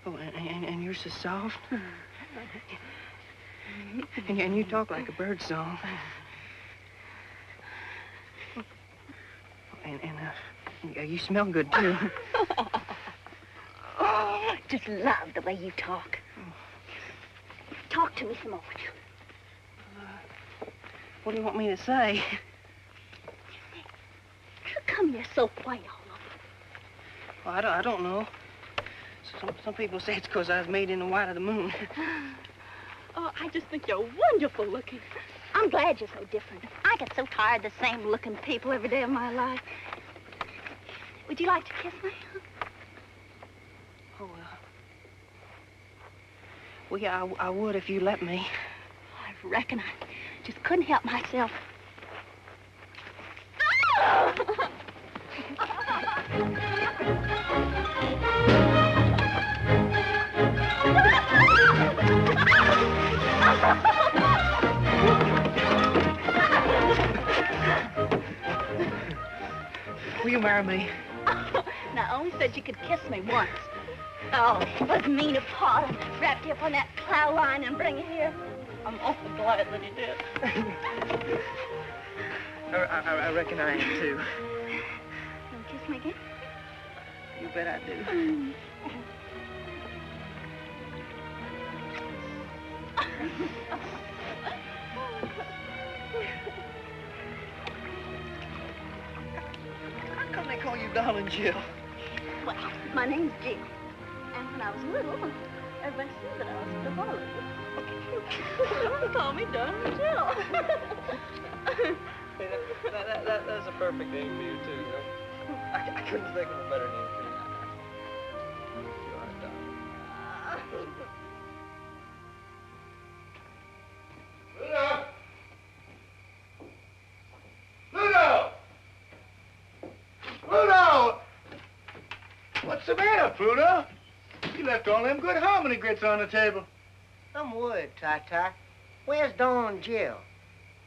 And, and you're so soft. And you talk like a bird song. And you smell good, too. Oh, I just love the way you talk. Talk to me some more, would you? What do you want me to say? How come you're so white all over? Well, I don't know. Some people say it's because I was made in the white of the moon. Oh, I just think you're wonderful looking. I'm glad you're so different. I get so tired of the same looking people every day of my life. Would you like to kiss me? Oh, well, yeah, I would if you let me. I reckon I just couldn't help myself. Will you marry me? Now, I only said you could kiss me once. Oh, it was mean of Pa to wrap you up on that plow line and bring you here. I'm awful glad that he did. I reckon I am, too. You'll kiss me again? You bet I do. How come they call you Darling Jill? Well, my name's Jill. And when I was little, everybody said that I was the Darling. They call me Darling Jill. That's a perfect name for you, too, though. I couldn't think of a better name for you. You are, darling. Pluto! Pluto! What's the matter, Pluto? You left all them good hominy grits on the table. Some wood, Ty-Ty. Where's Dawn Jill?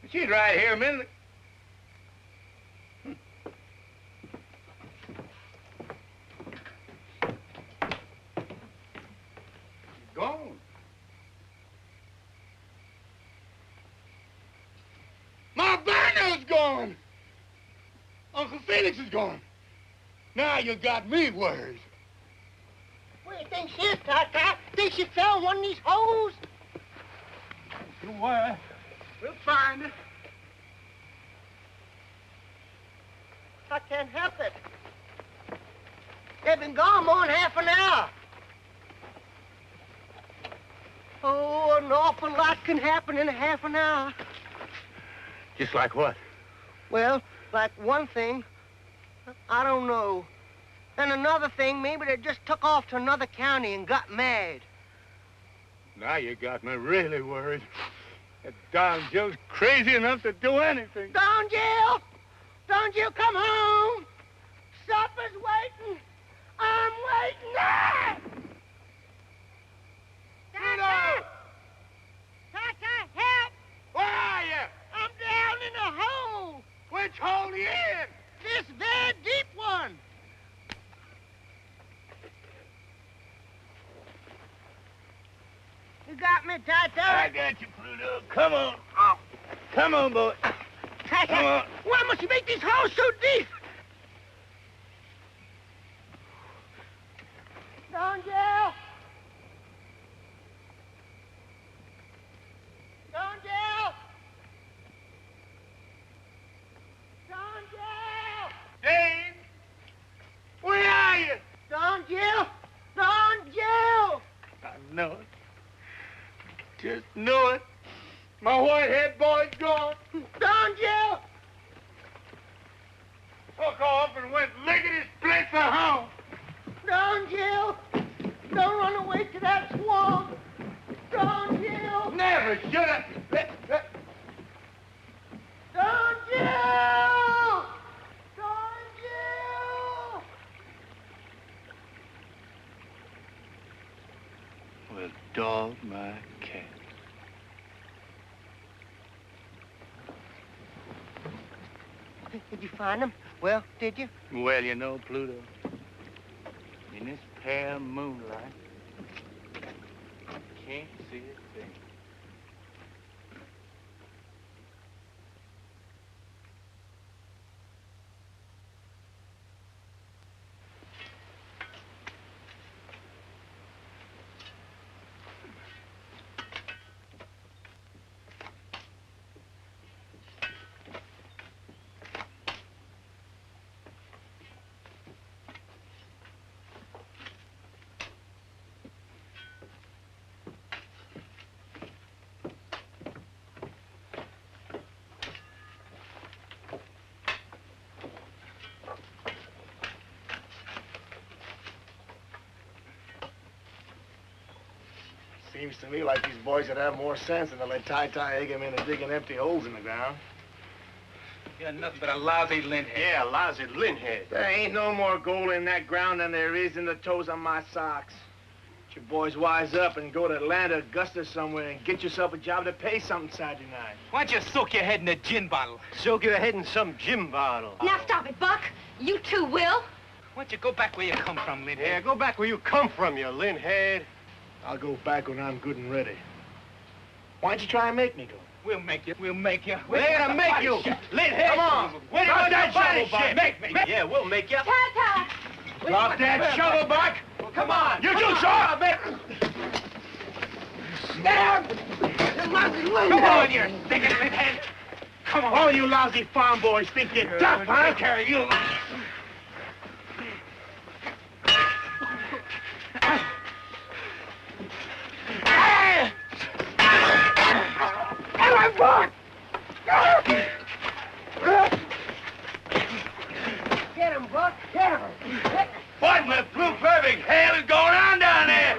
She's right here a minute. Gone. My burner's gone. Uncle Felix is gone. Now you got me worried. Where do you think she is, Ty-Ty? Think she fell in one of these holes? Don't worry. We'll find her. I can't help it. They've been gone more than half an hour. Oh, an awful lot can happen in a half an hour. Just like what? Well, like one thing, I don't know. And another thing, maybe they just took off to another county and got married. Now you got me really worried. That darn Jill's crazy enough to do anything. Don Jill! Don Jill, come home! Supper's waiting! I'm waiting! Ah! Tata! Tata, help! Where are you? I'm down in a hole! Which hole are you in? This very deep one! You got me, Tata? I got you, Pluto. Come on. Oh. Come on, boy. Tata, Come on. why must you make these holes so deep? Don Jill! Don Jill! Don Jill! Jane! Where are you? Don Jill! Don Jill! I know it. Just knew it. My white-head boy's gone. Don Jill! Took off and went lickety-split for home. Don Jill! Don't run away to that swamp! Don Jill! Never should have. Don Jill! Don Jill! Well, dog my cat. Did you find him? Well, did you? Well, you know, Pluto, in this pale moonlight, can't see a thing. Seems to me like these boys would have more sense than to let Ty egg him into digging empty holes in the ground. You're nothing but a lousy lint head. Yeah, lousy lint head. There ain't no more gold in that ground than there is in the toes on my socks. You boys wise up and go to Atlanta, Augusta somewhere and get yourself a job to pay something Saturday night. Why don't you soak your head in a gin bottle? Soak your head in some gin bottle. Now stop it, Buck. You too will. Why don't you go back where you come from, lint head? Yeah, go back where you come from, you lint head. I'll go back when I'm good and ready. Why don't you try and make me go? We'll make you. We'll make you. We're gonna make you. Lint head. Come on. Where do you want that shovel, Buck? Make me. Yeah, we'll make you. Tata! Drop that shovel, Buck. Well, come on. You do, sir. Come on, you stinking lint head. Come on. All you lousy farm boys think you're tough, huh? Take care of you. Get him, Buck! Get him! What in the blue perfect hell is going on down there?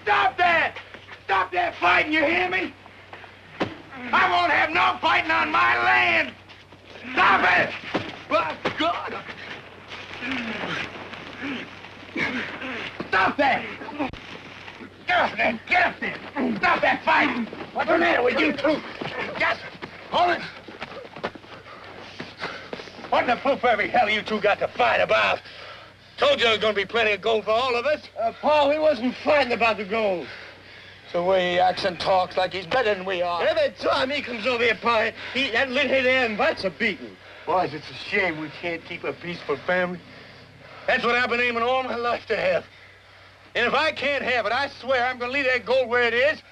Stop that! Stop that fighting, you hear me? I won't have no fighting on my land! Stop it! By God! Stop that! Get up there! Get up there! Stop that fighting! What's the matter with you two? Just hold it! What in the blue perfect hell you two got to fight about? Told you there was going to be plenty of gold for all of us. Paul, he wasn't fighting about the gold. It's the way he acts and talks like he's better than we are. Every time he comes over here, Pa, that lint head there invites a beating. Boys, it's a shame we can't keep a peaceful family. That's what I've been aiming all my life to have. And if I can't have it, I swear I'm going to leave that gold where it is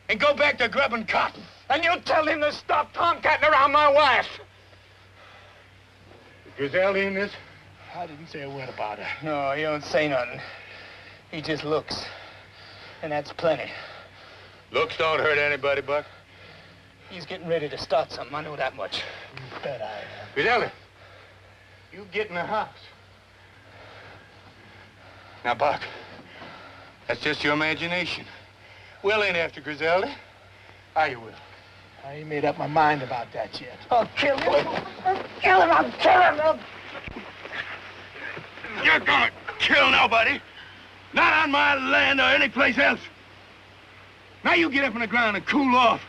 and go back to grubbing cotton. And you tell him to stop tomcatting around my wife. Griselda in this? I didn't say a word about her. No, he don't say nothing. He just looks. And that's plenty. Looks don't hurt anybody, Buck. He's getting ready to start something. I know that much. You bet I am. Griselda, you get in the house. Now, Buck, that's just your imagination. Will ain't after Griselda. You will. I ain't made up my mind about that yet. I'll kill him. I'll kill him. I'll kill him. You're gonna kill nobody. Not on my land or anyplace else. Now you get up on the ground and cool off.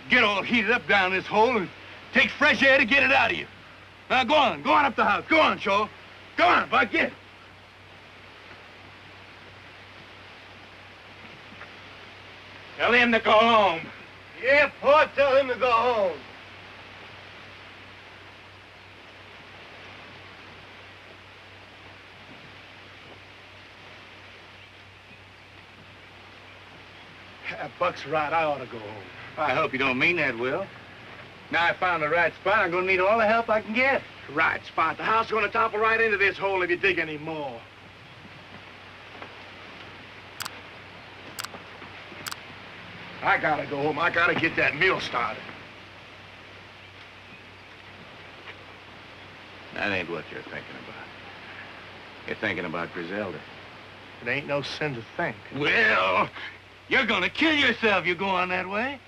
Get all heated up down this hole and take fresh air to get it out of you. Now go on up the house. Go on, Shaw. Go on, Buck, get it. Tell him to go home. Yeah, Port, tell him to go home. Buck's right. I ought to go home. I hope you don't mean that, Will. Now I found the right spot. I'm gonna need all the help I can get. Right spot. The house is going to topple right into this hole if you dig any more. I gotta go home. I gotta get that mill started. That ain't what you're thinking about. You're thinking about Griselda. It ain't no sin to think. Well, you're gonna kill yourself if you go on that way.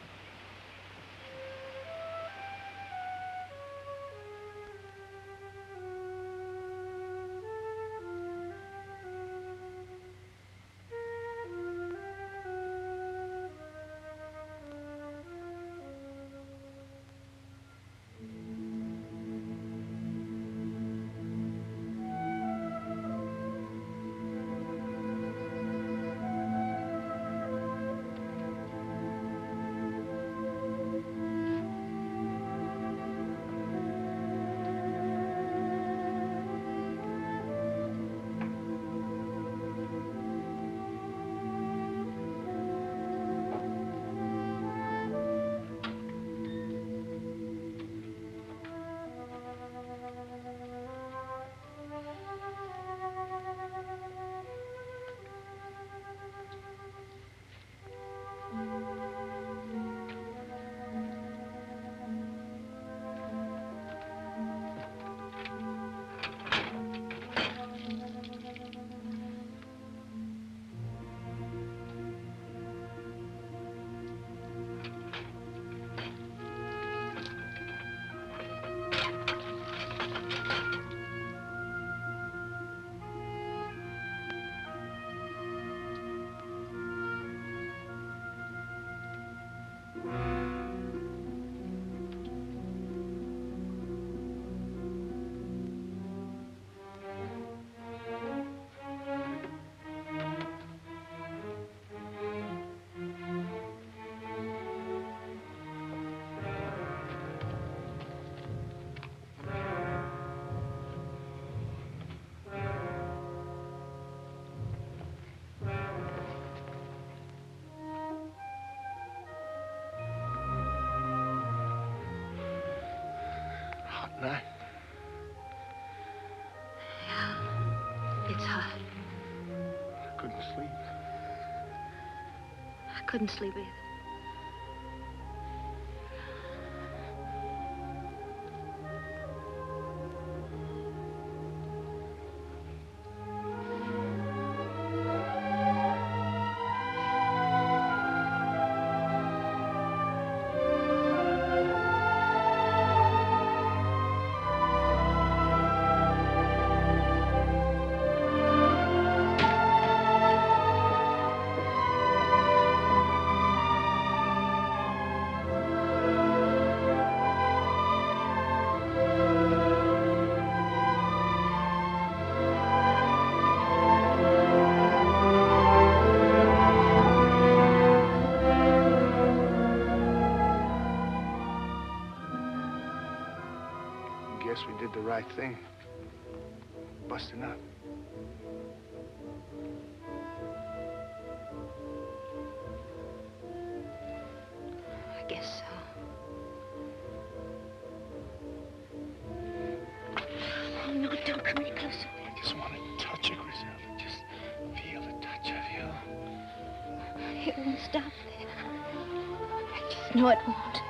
Night. Yeah, it's hot. I couldn't sleep. I couldn't sleep either. Guess we did the right thing. Busting up. I guess so. Oh, no, don't come any closer. I just want to touch you, Griselda. Just feel the touch of you. It won't stop there. I just know it won't.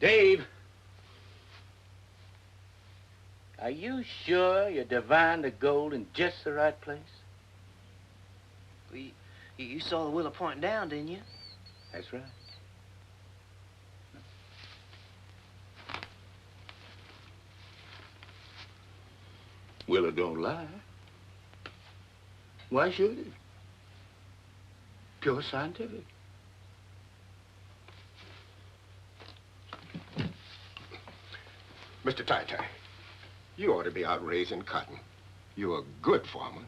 Dave, are you sure you divined the gold in just the right place? Well, you saw the willow pointing down, didn't you? That's right. Willow don't lie. Why should it? Pure scientific. Mr. Tai-Tai, you ought to be out raising cotton. You're a good farmer.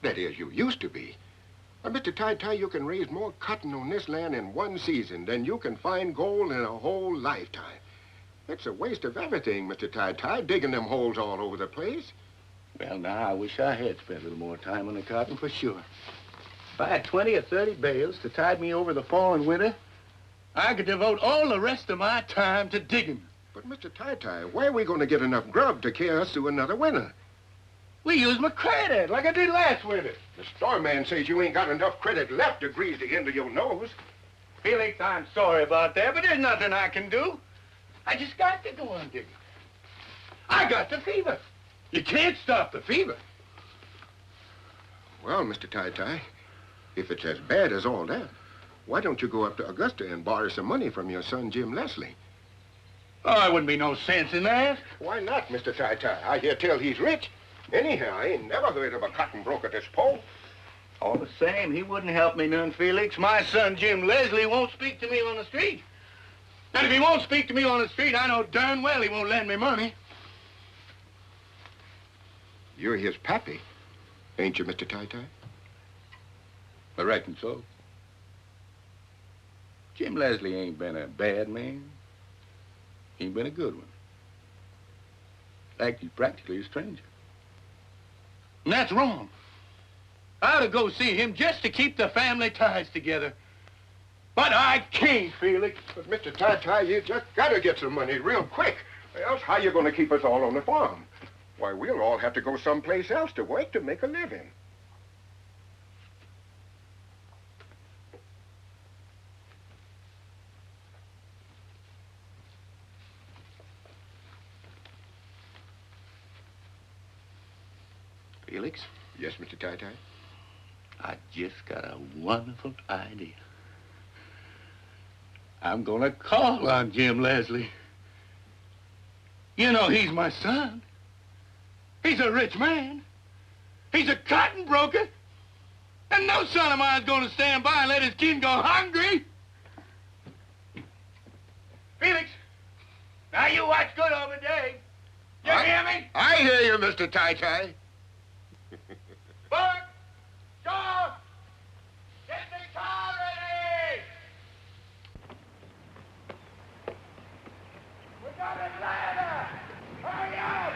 That is, you used to be. Now, Mr. Tai-Tai, you can raise more cotton on this land in one season than you can find gold in a whole lifetime. It's a waste of everything, Mr. Tai-Tai, digging them holes all over the place. Well, now, I wish I had spent a little more time on the cotton, for sure. If I had 20 or 30 bales to tide me over the fall and winter, I could devote all the rest of my time to digging. But, Mr. Tai-Tai, where are we going to get enough grub to carry us through another winter? We use my credit, like I did last winter. The store man says you ain't got enough credit left to grease the end of your nose. Felix, I'm sorry about that, but there's nothing I can do. I just got to go on digging. I got the fever. You can't stop the fever. Well, Mr. Tai-Tai, if it's as bad as all that, why don't you go up to Augusta and borrow some money from your son, Jim Leslie? Oh, there wouldn't be no sense in that. Why not, Mr. Tai-Tai? I hear tell he's rich. Anyhow, I ain't never heard of a cotton broker this pole. All the same, he wouldn't help me none, Felix. My son, Jim Leslie, won't speak to me on the street. And if he won't speak to me on the street, I know darn well he won't lend me money. You're his pappy, ain't you, Mr. Tai-Tai? I reckon so. Jim Leslie ain't been a bad man. He ain't been a good one. In fact, he's practically a stranger. And that's wrong. I ought to go see him just to keep the family ties together. But I can't, Felix. But, Mr. Tai-Tai, you just gotta get some money real quick. Else, how you gonna keep us all on the farm? Why, we'll all have to go someplace else to work to make a living. Felix? Yes, Mr. Tai-Tai? I just got a wonderful idea. I'm gonna call on Jim Leslie. You know, he's my son. He's a rich man. He's a cotton broker. And no son of mine's gonna stand by and let his kin go hungry. Felix, now you watch good over Dave. You hear me? I hear you, Mr. Tai-Tai. Buck! Shaw! Get me car ready! We got Atlanta! Hurry up!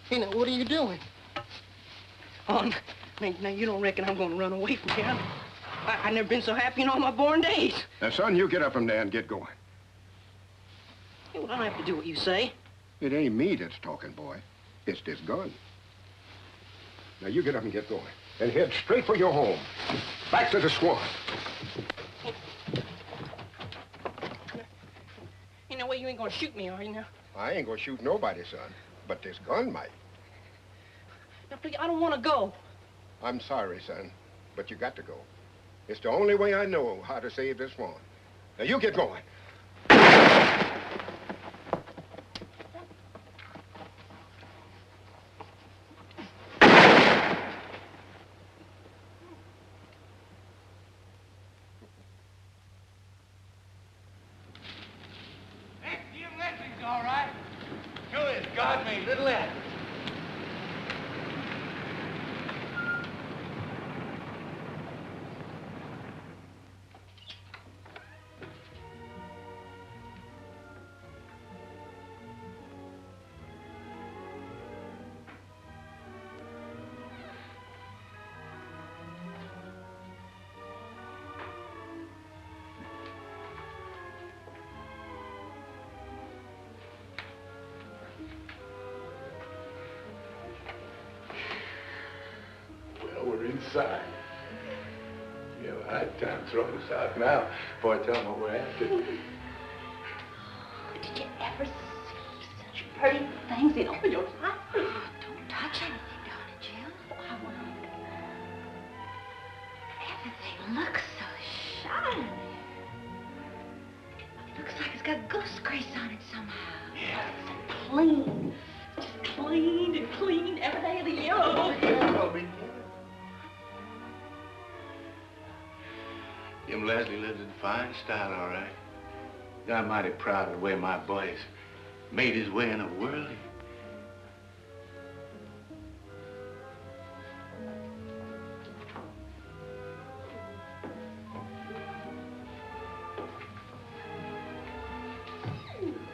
Hey, now, what are you doing? Oh, now you don't reckon I'm going to run away from here? I've never been so happy in all my born days. Now, son, you get up from there and get going. Hey, well, I don't have to do what you say. It ain't me that's talking, boy. It's this gun. Now, you get up and get going. And head straight for your home. Back to the swamp. Ain't no way you ain't going to shoot me, are you now? I ain't gonna shoot nobody, son. But this gun might. Now, please, I don't want to go. I'm sorry, son, but you got to go. It's the only way I know how to save this farm. Now, you get going. Jim Leslie's all right. Sure is God made little Acre. sign. You have a hard time throwing us out now before I tell them what we're after. Did you ever see such pretty things in all your life? Don't touch anything, darling Jim. Oh, I won't. Everything looks so shiny. Looks like it's got goose grease on it somehow. Yeah. So clean. Just cleaned and cleaned every day of the year. Jim Leslie lives in fine style, all right. I'm mighty proud of the way my boy's made his way in the world.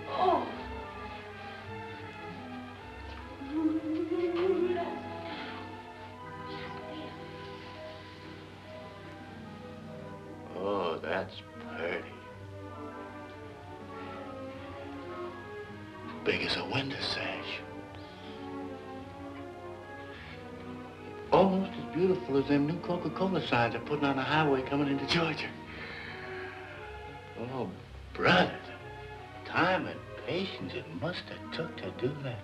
Oh. Oh, that's pretty. Big as a window sash. Almost as beautiful as them new Coca-Cola signs they're putting on the highway coming into Georgia. Oh, brother, the time and patience it must have took to do that.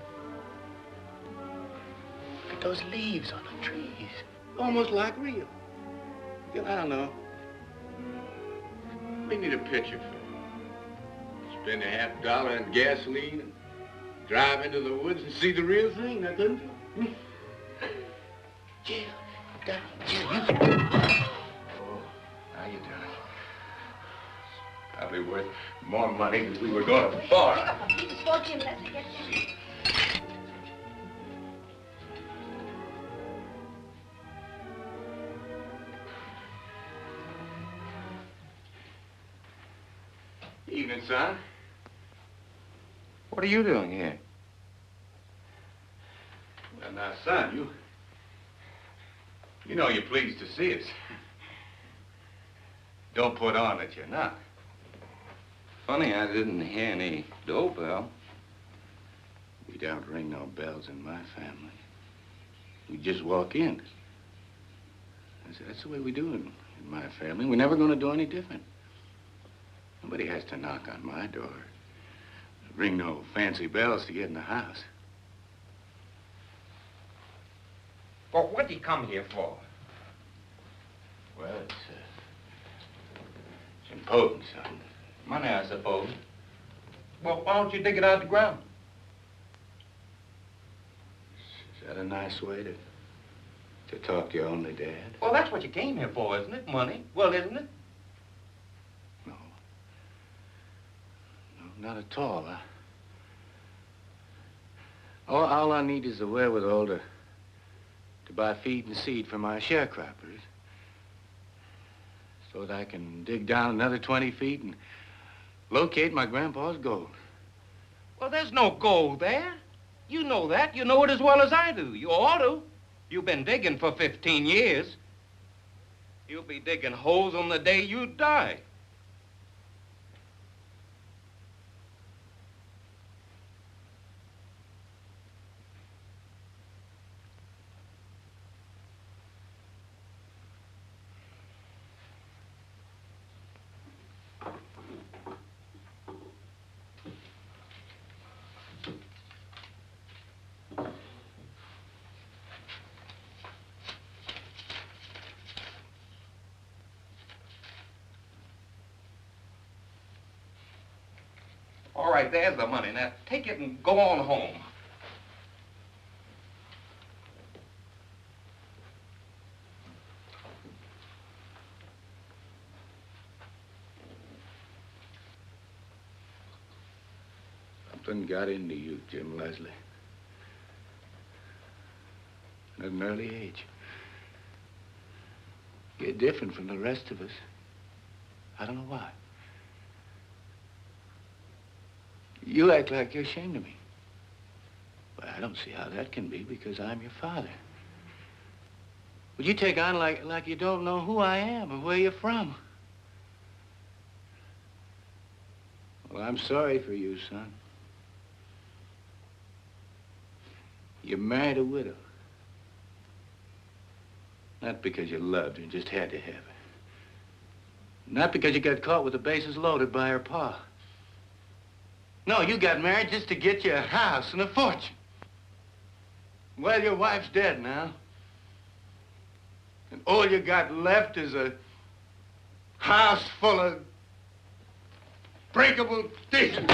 Look at those leaves on the trees. Almost like real. Gil, I don't know. We need a picture for spend $50 on gasoline and drive into the woods and see the real thing, now couldn't you? Jill, darling, Jill, you... Oh, how you doing? Probably worth more money than we were going to borrow. Pick up a piece of sport, Jim. Let's get you. Evening, son. What are you doing here? Well, now, son, you know you're pleased to see us. Don't put on that you're not. Funny, I didn't hear any doorbell. We don't ring no bells in my family. We just walk in. That's the way we do it in my family. We're never going to do any different. Nobody has to knock on my door. Ring no fancy bells to get in the house. Well, what'd he come here for? Well, it's important, son. Money, I suppose. Well, why don't you dig it out of the ground? Is that a nice way to talk to your only dad? Well, that's what you came here for, isn't it? Money. Well, isn't it? No, not at all. All I need is the wherewithal to buy feed and seed for my sharecroppers so that I can dig down another 20 feet and locate my grandpa's gold. Well, there's no gold there. You know that. You know it as well as I do. You ought to. You've been digging for 15 years. You'll be digging holes on the day you die. All right, there's the money. Now, take it and go on home. Something got into you, Jim Leslie. At an early age. You're different from the rest of us. I don't know why. You act like you're ashamed of me. But I don't see how that can be because I'm your father. Would you take on like you don't know who I am or where you're from? Well, I'm sorry for you, son. You married a widow. Not because you loved her and just had to have her. Not because you got caught with the bases loaded by her pa. No, you got married just to get you a house and a fortune. Well, your wife's dead now. And all you got left is a house full of breakable dishes.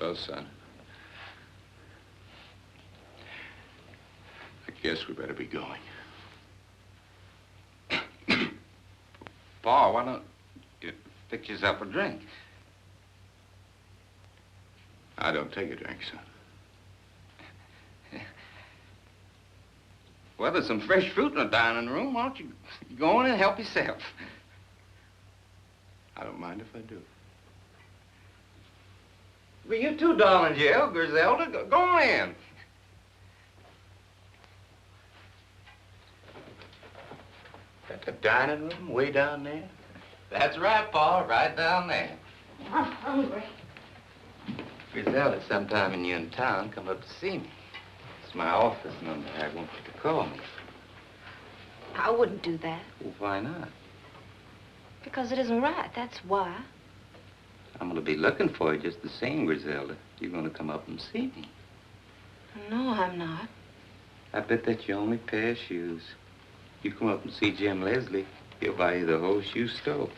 Well, son, I guess we better be going. Pa, why don't you fix yourself a drink? I don't take a drink, son. Well, there's some fresh fruit in the dining room. Why don't you go in and help yourself? I don't mind if I do. Well, you too, darling Jill, Griselda. Go on in. Got the dining room way down there? That's right, Pa, right down there. I'm hungry. Griselda, sometime when you're in town, come up to see me. It's my office number. I want you to call me. I wouldn't do that. Well, why not? Because it isn't right, that's why. I'm going to be looking for you just the same, Griselda. You're going to come up and see me. No, I'm not. I bet that's your only pair of shoes. You come up and see Jim Leslie, he'll buy you the whole shoe store.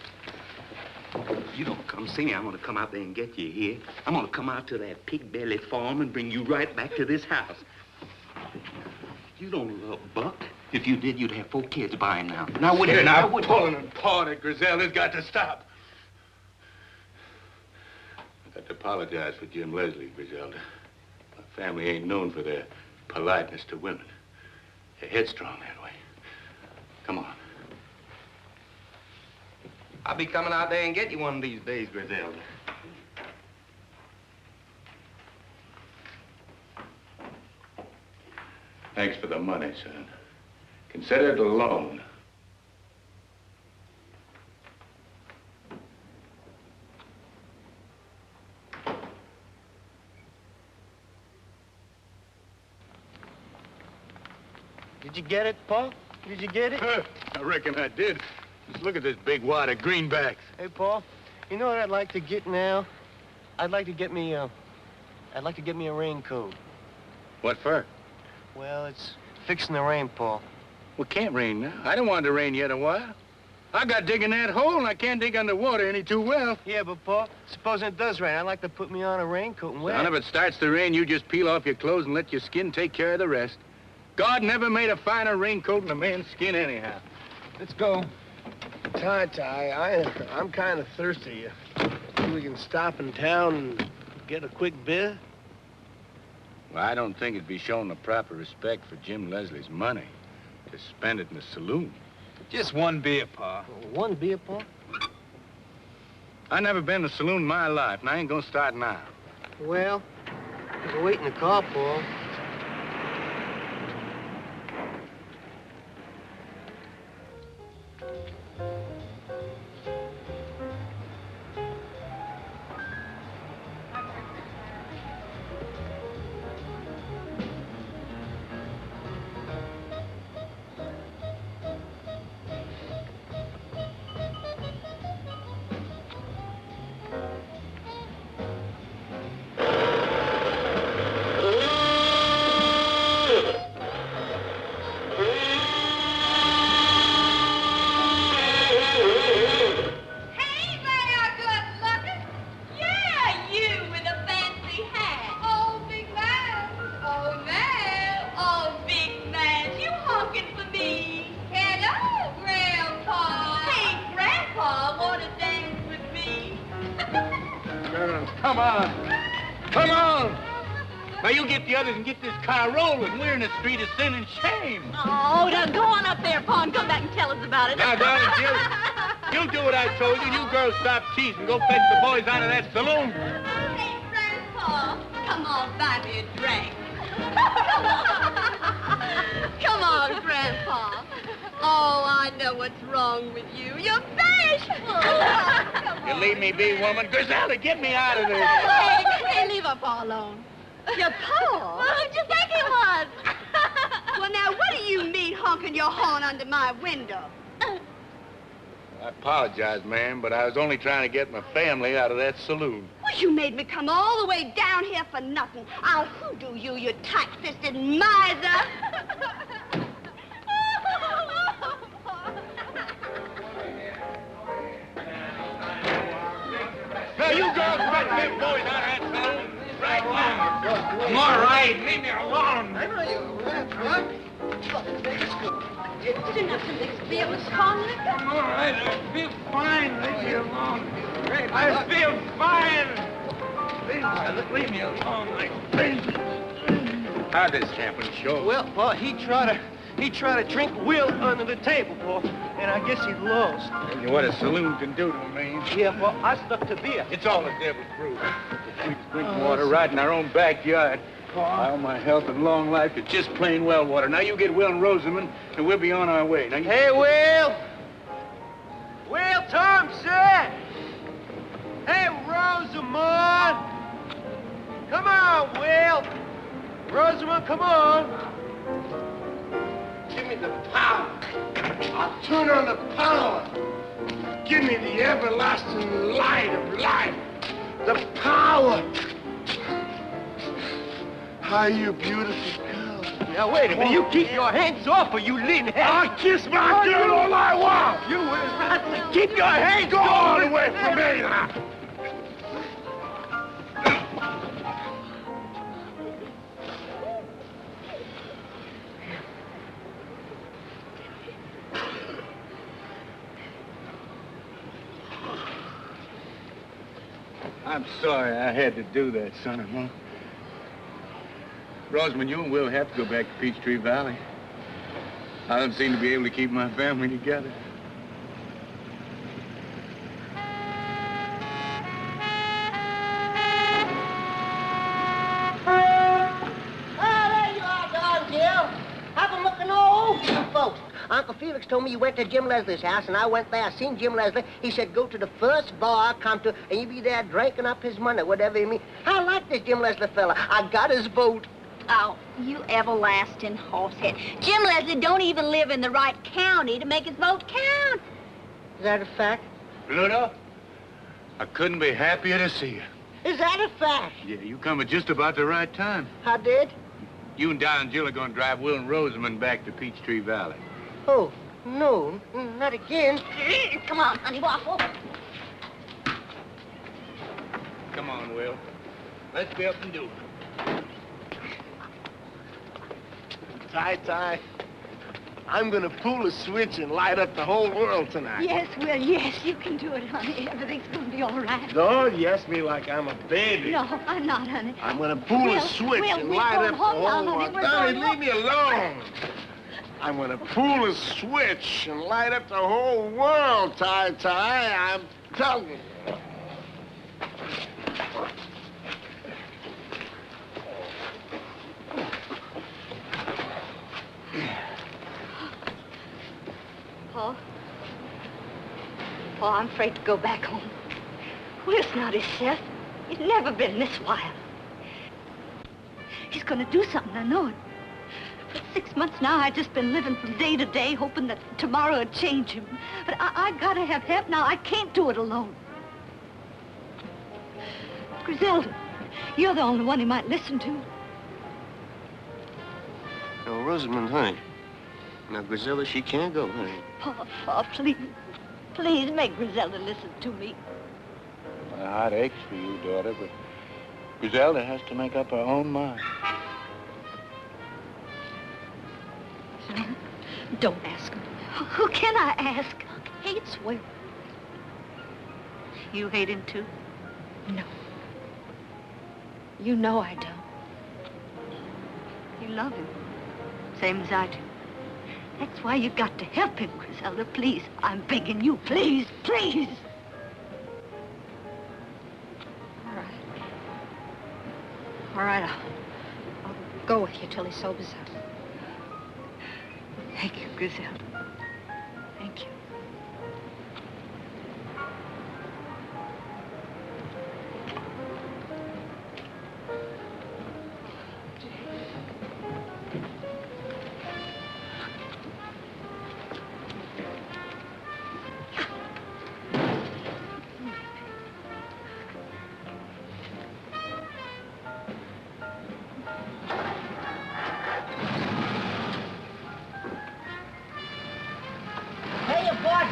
If you don't come see me, I'm going to come out there and get you here. I'm going to come out to that pig belly farm and bring you right back to this house. You don't love Buck. If you did, you'd have 4 kids by him now. Now, wouldn't You're you? not pulling and pawing it, Griselda's got to stop. I got to apologize for Jim Leslie, Griselda. My family ain't known for their politeness to women. They're headstrong that way. Come on. I'll be coming out there and get you one of these days, Griselda. Thanks for the money, son. Consider it a loan. Did you get it, Pa? Did you get it? I reckon I did. Just look at this big wad of greenbacks. Hey, Pa, you know what I'd like to get now? I'd like to get me a raincoat. What for? Well, it's fixing the rain, Pa. Well, it can't rain now. I don't want it to rain yet a while. I got digging that hole, and I can't dig underwater any too well. Yeah, but, Pa, supposing it does rain, I'd like to put me on a raincoat and wear Son, it. if it starts to rain, you just peel off your clothes and let your skin take care of the rest. God never made a finer raincoat than a man's skin anyhow. Let's go. Ty, I'm kind of thirsty. Think we can stop in town and get a quick beer? Well, I don't think it'd be showing the proper respect for Jim Leslie's money to spend it in a saloon. Just one beer, Pa. One beer, Pa? I never been to a saloon in my life, and I ain't gonna start now. Well, there's a wait in the car, Pa. Come on. Come on. Now, you get the others and get this car rolling. We're in the street of sin and shame. Oh, now go on up there, Pa, and come back and tell us about it. Now, darling, you do what I told you. You girls stop teasing. Go fetch the boys out of that saloon. Hey, Grandpa, come on, buy me a drink. Come on, Grandpa. Oh, I know what's wrong with you. You're bashful. You leave me be, woman. Griselda, get me out of this. Hey, leave our Pa alone. Your Pa? Well, who'd you think he was? Well, now, what do you mean honking your horn under my window? I apologize, ma'am, but I was only trying to get my family out of that saloon. Well, you made me come all the way down here for nothing. I'll hoodoo you, you tight-fisted miser. Now, you girls fetch them boys out of that saloon right now. I'm all right. Leave me alone. I know you rat, huh? Didn't have to be able to calm you. I'm all right. I feel fine. Leave me alone. I feel fine. Leave me alone. How'd this happen, Shaw? Well, Pa, he tried to drink Will under the table, Pa, and I guess he lost. What a saloon can do to a man. Yeah, Pa, I stuck to beer. It's all the devil's brew. The sweetest drinking water right in our own backyard. All my health and long life is just plain well water. Now you get Will and Rosamond, and we'll be on our way. Now you... Hey, Will! Will Thompson! Hey, Rosamond! Come on, Will! Rosamond, come on! Give me the power. I'll turn on the power. Give me the everlasting light of life. The power. How you beautiful girl. Now, wait a minute. You keep your hands off or you lean heavy. I'll kiss my girl all I want. You will not to keep your hands Go off. all the way from me now. I'm sorry I had to do that, son-in-law. Rosamond, you and Will have to go back to Peachtree Valley. I don't seem to be able to keep my family together. There you are, Don Jim. I've been looking all over you folks. Uncle Felix told me you went to Jim Leslie's house, and I went there. I seen Jim Leslie. He said, go to the first bar I come to, and you be there drinking up his money, whatever you mean. I like this Jim Leslie fella. I got his vote. Oh, you everlasting horsehead. Jim Leslie don't even live in the right county to make his vote count. Is that a fact? Pluto, I couldn't be happier to see you. Is that a fact? Yeah, you come at just about the right time. I did? You and Don and Jill are going to drive Will and Rosamond back to Peachtree Valley. Oh, no, not again. Come on, honey waffle. Come on, Will. Let's be up and do it. Ty, I'm gonna pull a switch and light up the whole world tonight. Yes, Will, yes, you can do it, honey. Everything's gonna be all right. Don't yes me like I'm a baby. No, I'm not, honey. I'm gonna pull a switch and light up the whole world. Donnie, leave me alone. I'm gonna pull a switch and light up the whole world, Ty. I'm telling you. Paul, I'm afraid to go back home. Will's not himself. He's never been this wild. He's gonna do something, I know it. For 6 months now, I've just been living from day to day, hoping that tomorrow would change him. But I gotta have help now. I can't do it alone. Griselda, you're the only one he might listen to. Now, Rosamond, honey. Now, Griselda, she can't go, honey. Paul, please. Please make Griselda listen to me. My heart aches for you, daughter, but Griselda has to make up her own mind. Don't ask him. Who can I ask? Hates Will. You hate him too? No. You know I don't. You love him, same as I do. That's why you got to help him, Griselda. Please, I'm begging you. Please, please. All right, I'll go with you till he sobers up. Thank you, Griselda. Thank you.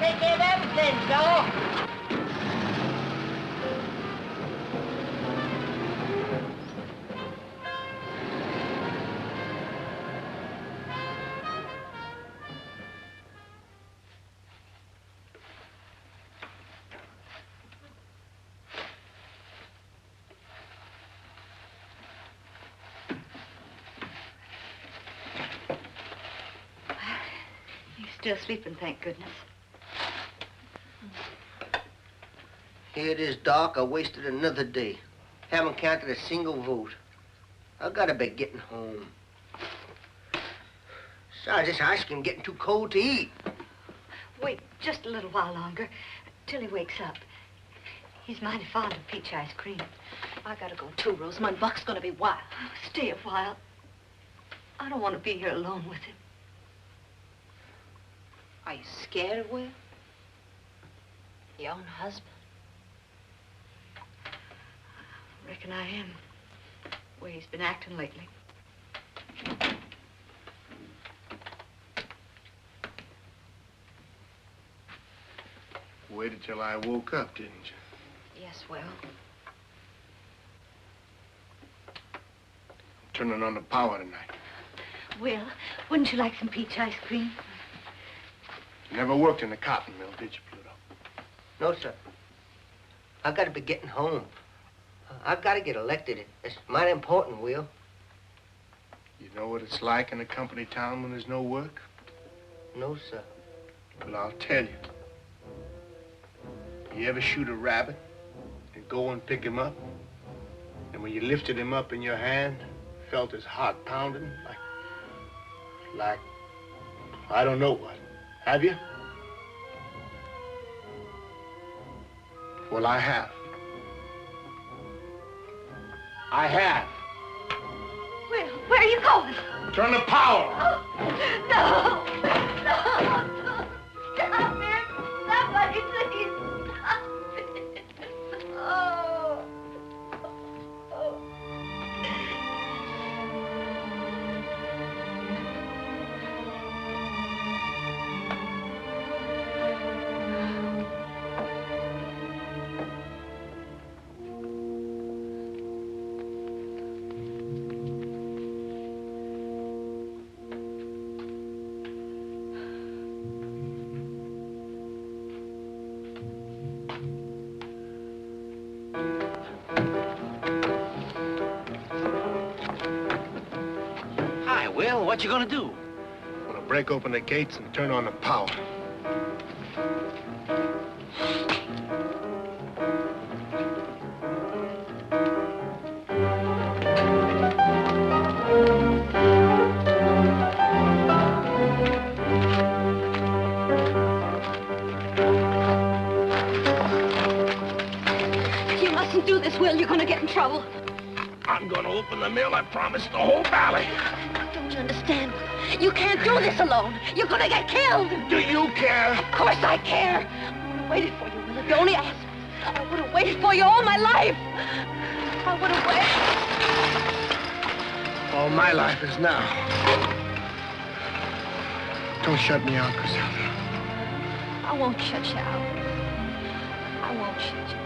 Take care of everything, Joe. You're still sleeping, thank goodness. Here it is, Doc. I wasted another day. Haven't counted a single vote. I gotta be getting home. Besides, this ice cream getting too cold to eat. Wait just a little while longer, till he wakes up. He's mighty fond of peach ice cream. I gotta go too, Rosamund. Buck's gonna be wild. Stay a while. I don't want to be here alone with him. Are you scared of Will? Your own husband? Reckon I am. The way he's been acting lately. Waited till I woke up, didn't you? Yes, Will. Turning on the power tonight. Will, wouldn't you like some peach ice cream? You never worked in the cotton mill, did you, Pluto? No, sir. I gotta be getting home. I gotta get elected. It's mighty important, Will. You know what it's like in a company town when there's no work? No, sir. Well, I'll tell you. You ever shoot a rabbit and go and pick him up? And when you lifted him up in your hand, felt his heart pounding like, I don't know what. Have you? Well, I have. I have. Will, where are you going? Turn the power. No! No! Stop it! Somebody, please! Stop it! Oh! Oh! Hi, Will. What you gonna do? I'm gonna break open the gates and turn on the power. You mustn't do this, Will. You're gonna get in trouble. I'm gonna open the mill, I promise, the whole valley. Don't you understand? You can't do this alone. You're gonna get killed. Do you care? Of course I care. I would have waited for you, Will, if you only asked me. I would have waited for you all my life. I would have waited. All my life is now. Don't shut me out, Griselda. I won't shut you out. I won't shut you out.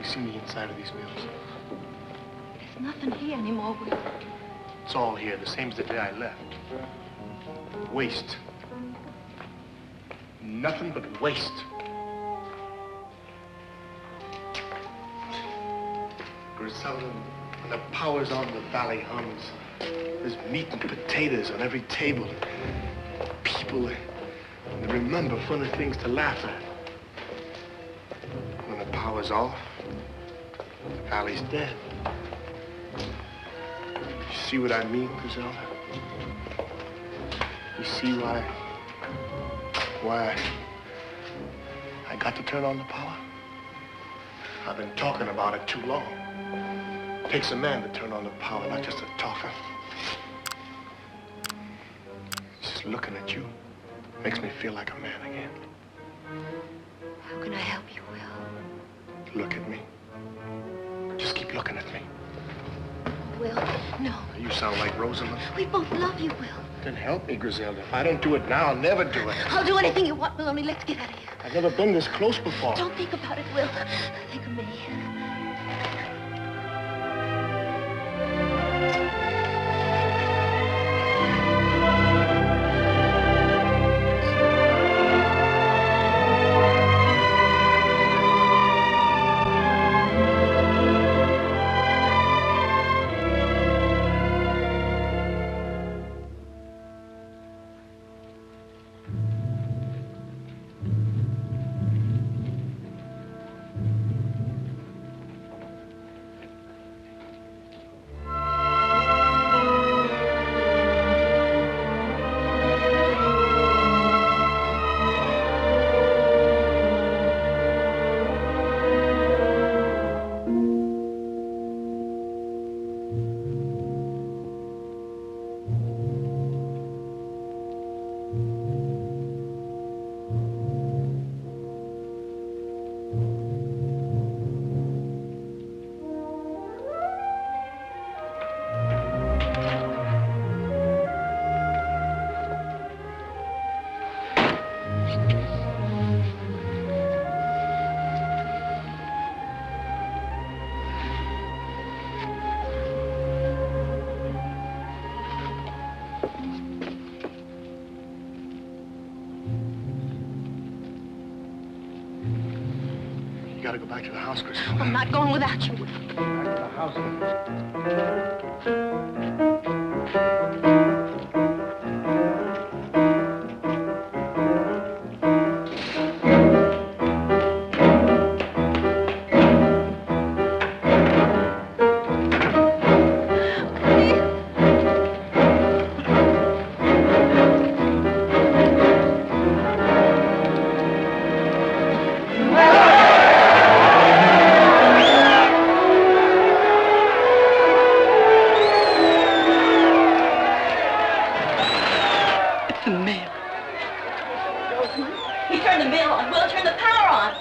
you see me inside of these mills? There's nothing here anymore, Will. It's all here, the same as the day I left. Waste. Nothing but waste. Griselda, when the power's on, the valley hums. There's meat and potatoes on every table. People, they remember funny things to laugh at. When the power's off, the valley's dead. You see what I mean, Griselda? You see why I got to turn on the power? I've been talking about it too long. It takes a man to turn on the power, not just a talker. Just looking at you makes me feel like a man again. How can I help you, Will? Look at me. Just keep looking at me. Will, no. You sound like Rosamond. We both love you, Will. Then help me, Griselda. If I don't do it now, I'll never do it. I'll do anything you want, Will, only let's get out of here. I've never been this close before. Don't think about it, Will. Think of me. You gotta go back to the house, Chris. I'm not going without you, Will. Back to the house. He turned the mill on. We'll turn the power on.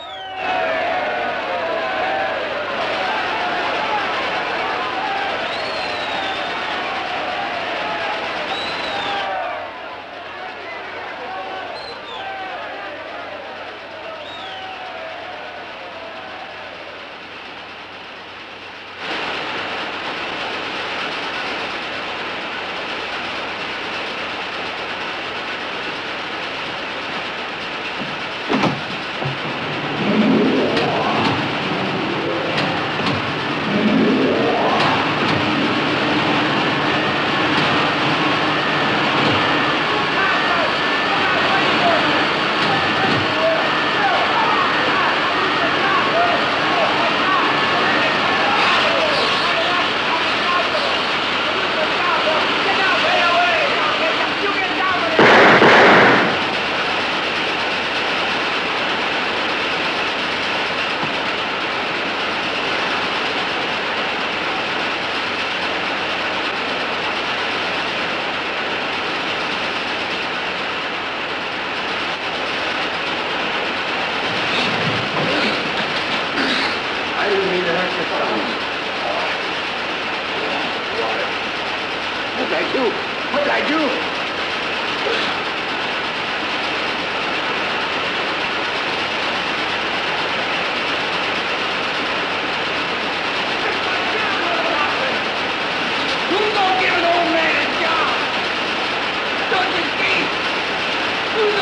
What did I do?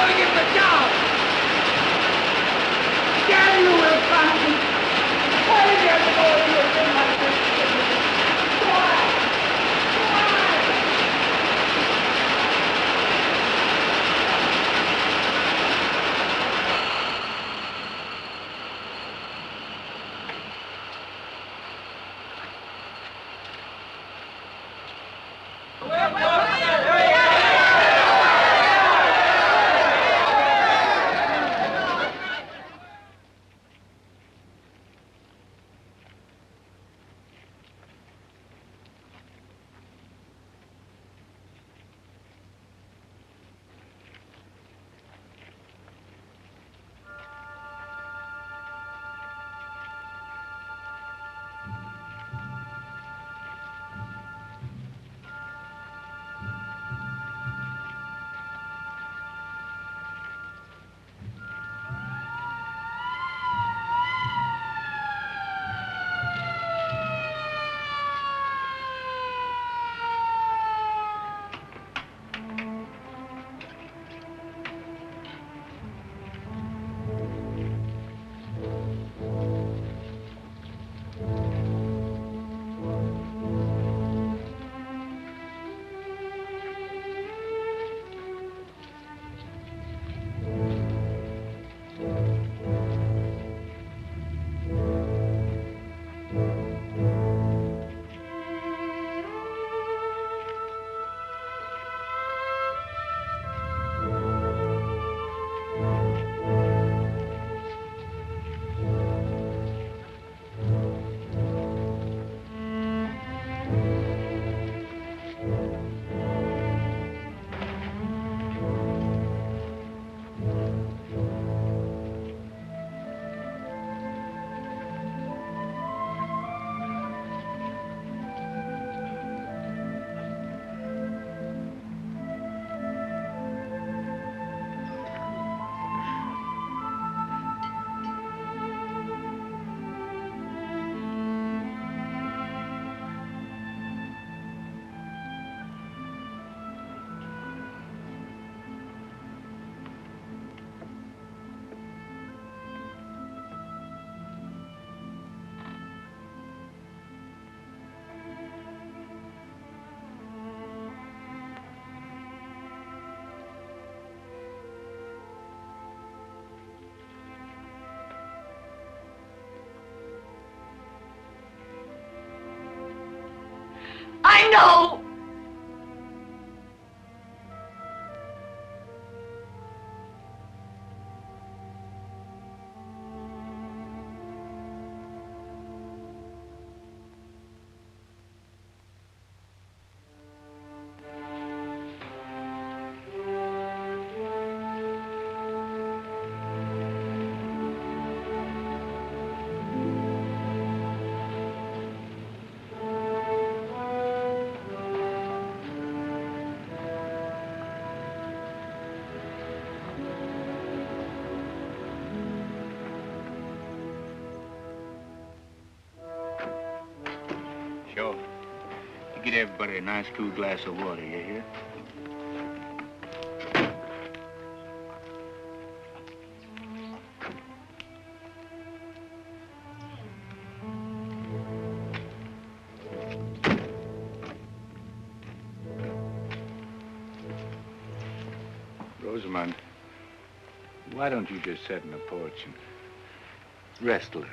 gonna get the job. Damn you, Will Thompson. Why did you have to go and do a thing like this? Why? I know! Sure. You get everybody a nice cool glass of water, you hear? Rosamond, why don't you just sit in the porch and rest a little?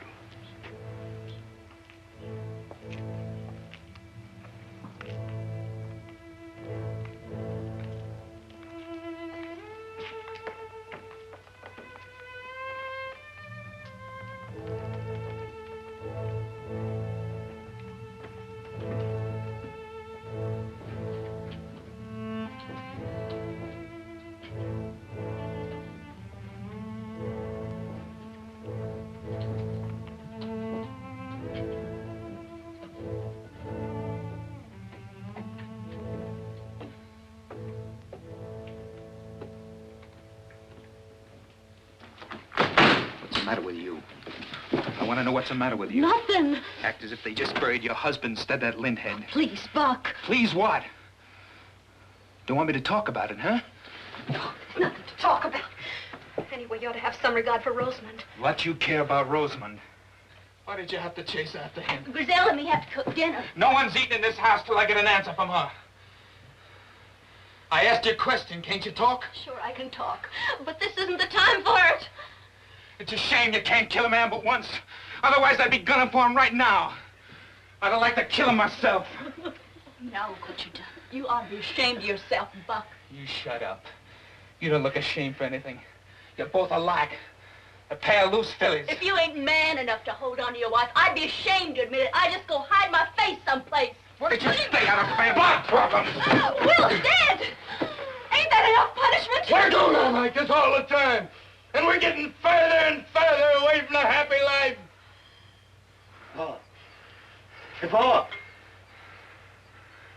What's the matter with you? I want to know what's the matter with you. Nothing. Act as if they just buried your husband instead of that linthead. Please, Buck. Please what? Don't want me to talk about it, huh? No, nothing. talk about? Anyway, you ought to have some regard for Rosamond. What you care about Rosamond? Why did you have to chase after him? Griselda and me have to cook dinner. No one's eating in this house till I get an answer from her. I asked you a question. Can't you talk? Sure, I can talk, but this isn't the time for it. It's a shame you can't kill a man but once. Otherwise, I'd be gunning for him right now. I'd like to kill him myself. Now look what you done. You ought to be ashamed of yourself, Buck. You shut up. You don't look ashamed for anything. You're both alike. A pair of loose fillies. If you ain't man enough to hold on to your wife, I'd be ashamed to admit it. I'd just go hide my face someplace. Why don't you stay out of family problems? Will's dead. Ain't that enough punishment? We're going on like this all the time. And we're getting further and further away from the happy life. Paul. Hey, Paul.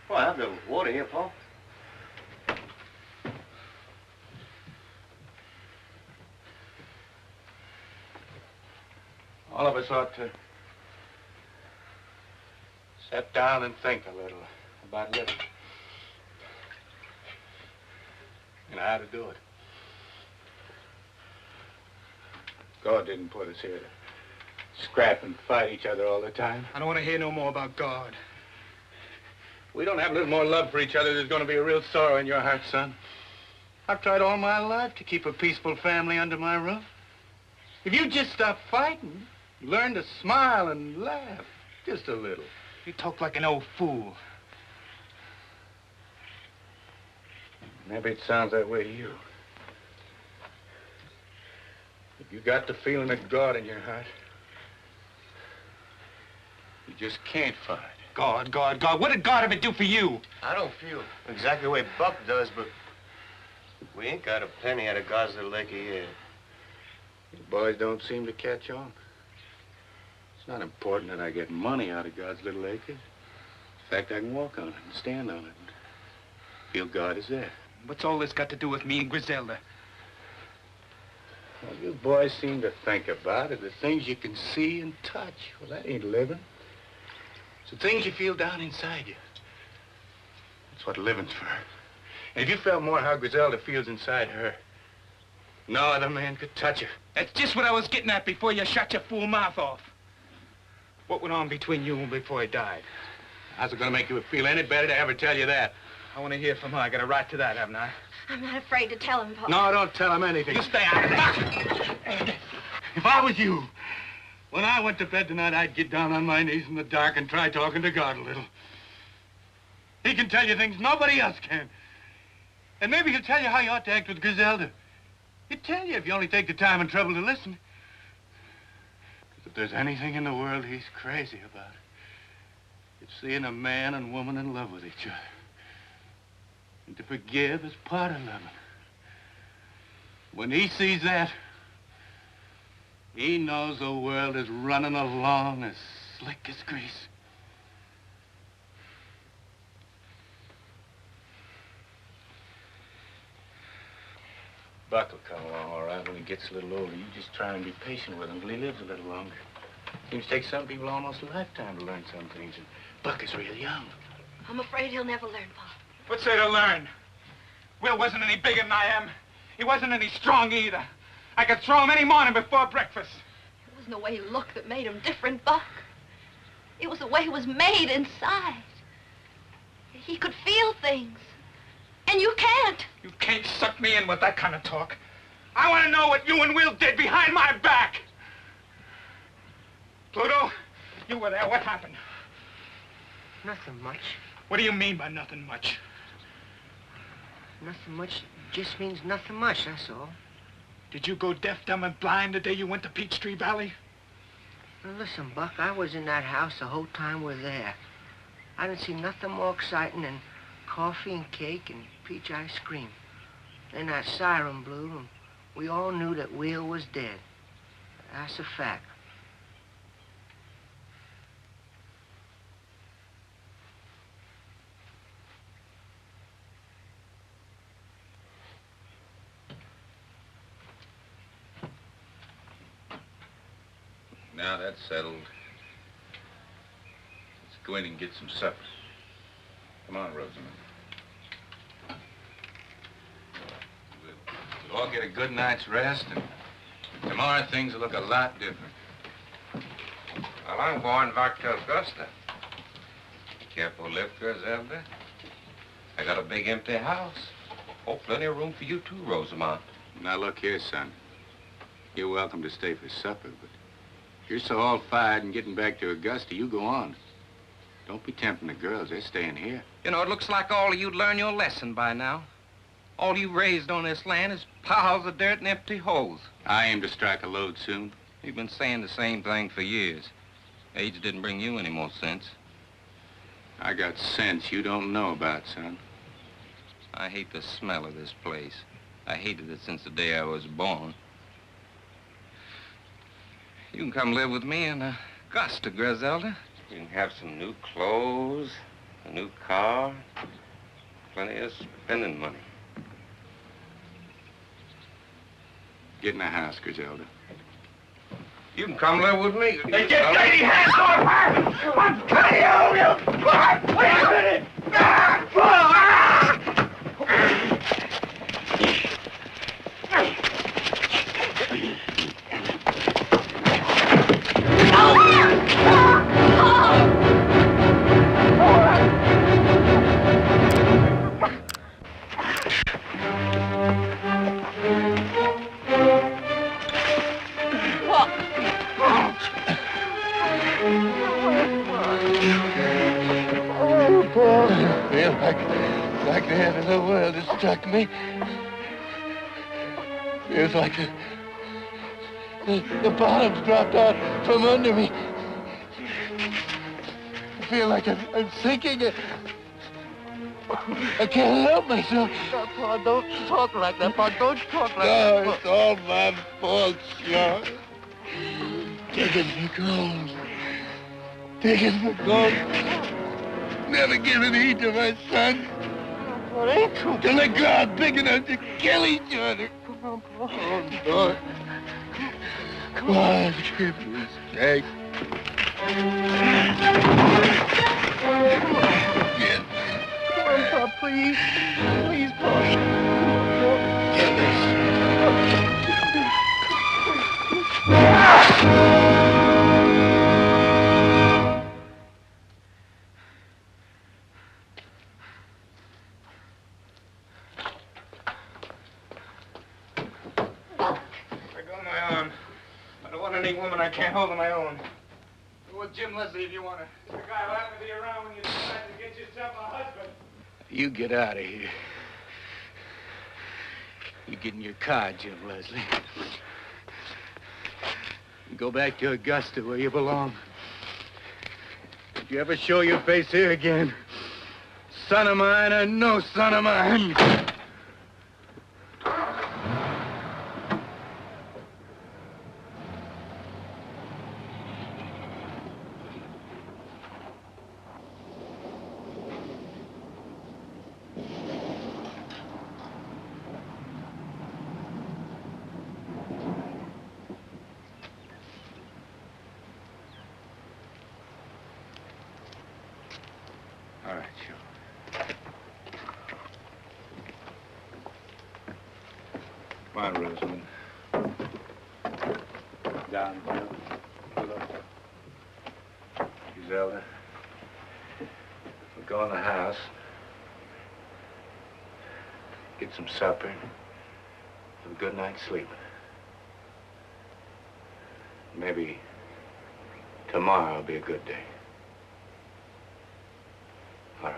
Well, I have the water here, Paul. All of us ought to sit down and think a little about living. And how to do it. God didn't put us here to scrap and fight each other all the time. I don't want to hear no more about God. We don't have a little more love for each other, there's going to be a real sorrow in your heart, son. I've tried all my life to keep a peaceful family under my roof. If you just stop fighting, learn to smile and laugh, just a little. You talk like an old fool. Maybe it sounds that way to you. But you got the feeling of God in your heart. You just can't fight. God, God, God. What did God ever do for you? I don't feel exactly the way Buck does, but we ain't got a penny out of God's little acre yet. You boys don't seem to catch on. It's not important that I get money out of God's little acre. In fact, I can walk on it and stand on it and feel God is there. What's all this got to do with me and Griselda? Well, you boys seem to think about it, the things you can see and touch. Well, that ain't living. It's the things you feel down inside you. That's what living's for. And if you felt more how Griselda feels inside her, no other man could touch her. That's just what I was getting at before you shut your fool mouth off. What went on between you and before he died? How's it gonna make you feel any better to ever tell you that? I want to hear from her. I got a right to that, haven't I? I'm not afraid to tell him, Paul. No, don't tell him anything. You stay out of it. If I was you, when I went to bed tonight, I'd get down on my knees in the dark and try talking to God a little. He can tell you things nobody else can. And maybe he'll tell you how you ought to act with Griselda. He'd tell you if you only take the time and trouble to listen. Because if there's anything in the world he's crazy about, it's seeing a man and woman in love with each other. And to forgive is part of loving. When he sees that, he knows the world is running along as slick as grease. Buck will come along all right when he gets a little older. You just try and be patient with him till he lives a little longer. Seems to take some people almost a lifetime to learn some things, and Buck is real young. I'm afraid he'll never learn, Paul. What's there to learn? Will wasn't any bigger than I am. He wasn't any strong either. I could throw him any morning before breakfast. It wasn't the way he looked that made him different, Buck. It was the way he was made inside. He could feel things. And you can't. You can't suck me in with that kind of talk. I want to know what you and Will did behind my back. Pluto, you were there. What happened? Nothing much. What do you mean by nothing much? Nothing much just means nothing much, that's all. Did you go deaf, dumb, and blind the day you went to Peachtree Valley? Now listen, Buck, I was in that house the whole time we're there. I didn't see nothing more exciting than coffee and cake and peach ice cream. Then that siren blew, and we all knew that Will was dead. That's a fact. Now that's settled. Let's go in and get some supper. Come on, Rosamond. We'll all get a good night's rest, and tomorrow things will look a lot different. Well, I'm going back to Augusta. Careful lift, Griselda. I got a big empty house. Oh, plenty of room for you too, Rosamond. Now, look here, son. You're welcome to stay for supper, but if you're so all fired and getting back to Augusta, you go on. Don't be tempting the girls. They're staying here. You know, it looks like all of you'd learn your lesson by now. All you raised on this land is piles of dirt and empty holes. I aim to strike a lode soon. You've been saying the same thing for years. Age didn't bring you any more sense. I got sense you don't know about, son. I hate the smell of this place. I hated it since the day I was born. You can come live with me in Augusta, Griselda. You can have some new clothes, a new car, plenty of spending money. Get in the house, Griselda. You can come live with me. They just lady hands on her! I'm cutting you! Wait a minute! Like the end of the world has struck me. Feels like the bottom's dropped out from under me. I feel like I'm sinking. I can't help myself. Pa, don't talk like that, Pa. Don't talk like that. No, it's all my fault, Sean. Digging for gold. Digging for gold. Never giving heed to my son. Well, it ain't true. Till they grow out big enough to kill each other. Come on, Pa. Oh, Lord. Come on, give me strength. Come on, Pa, please. Please, Pa. Get this. Any woman I can't hold on my own. Go with Jim Leslie if you want to. The guy will have to be around when you decide to get yourself a husband. You get out of here. You get in your car, Jim Leslie. You go back to Augusta where you belong. If you ever show your face here again, son of mine or no son of mine. All right, sure. Come on, Rosamond. Down, Bill. Griselda. We'll go in the house. Get some supper. Have a good night's sleep. Maybe tomorrow will be a good day. All right.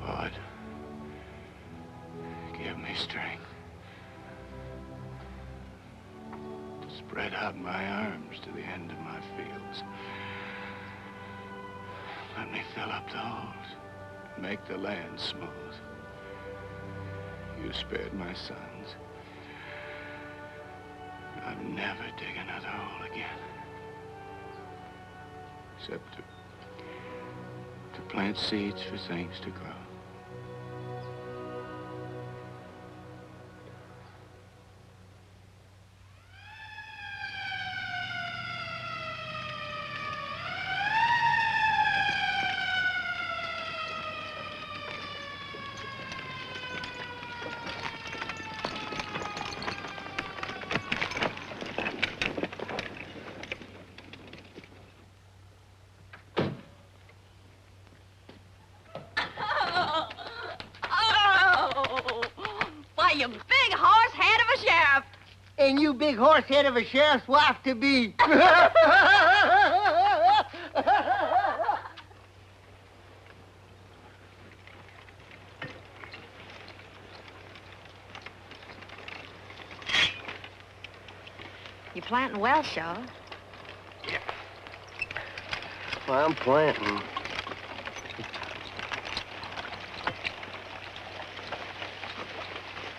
God, give me strength to spread out my arms to the end of my fields. Let me fill up the holes, make the land smooth. You spared my sons. I'll never dig another hole again. Except to plant seeds for things to grow. You big horse head of a sheriff. And you big horse head of a sheriff's wife to be. You planting well, Shaw. Well, I'm planting.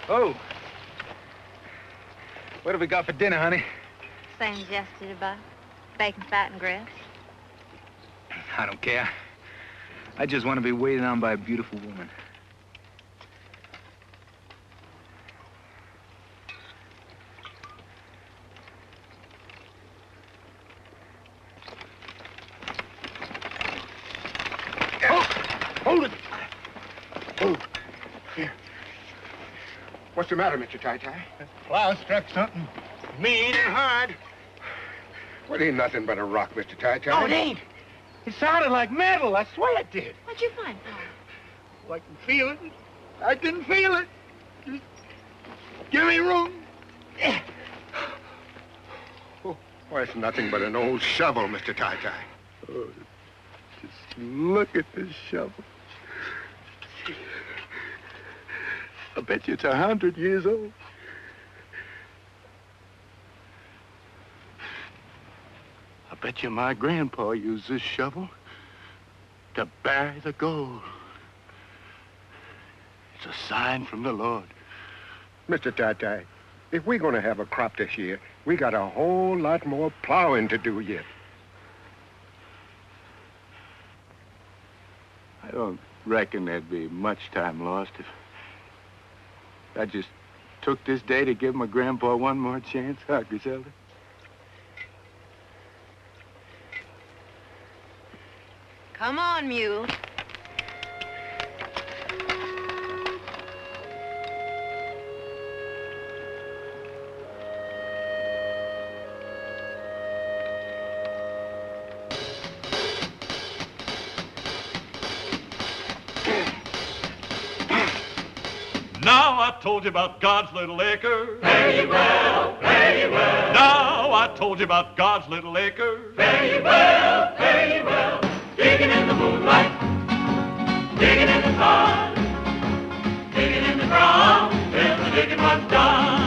Oh. What have we got for dinner, honey? Same as yesterday, Bud. Bacon, fat, and grits. I don't care. I just want to be waited on by a beautiful woman. Hold it! Oh, here. What's the matter, Mr. Tai-Tai? Plow struck something mean and hard. Well, it ain't nothing but a rock, Mr. Tai-Tai. Oh, it ain't. It sounded like metal. I swear it did. What'd you find, Paul? I can feel it. I can feel it. Just give me room. Oh, well, it's nothing but an old shovel, Mr. Tai-Tai. Oh, just look at this shovel. I bet you it's 100 years old. I bet you my grandpa used this shovel to bury the gold. It's a sign from the Lord. Mr. Tai-Tai, if we're going to have a crop this year, we got a whole lot more plowing to do yet. I don't reckon there'd be much time lost if I just took this day to give my grandpa one more chance, huh, Griselda? Come on, mule. Now I told you about God's little acre. Fare ye well, fare ye well. Now I told you about God's little acre. Fare ye well, fare ye well. Digging in the moonlight, digging in the sun, digging in the ground till the digging was done.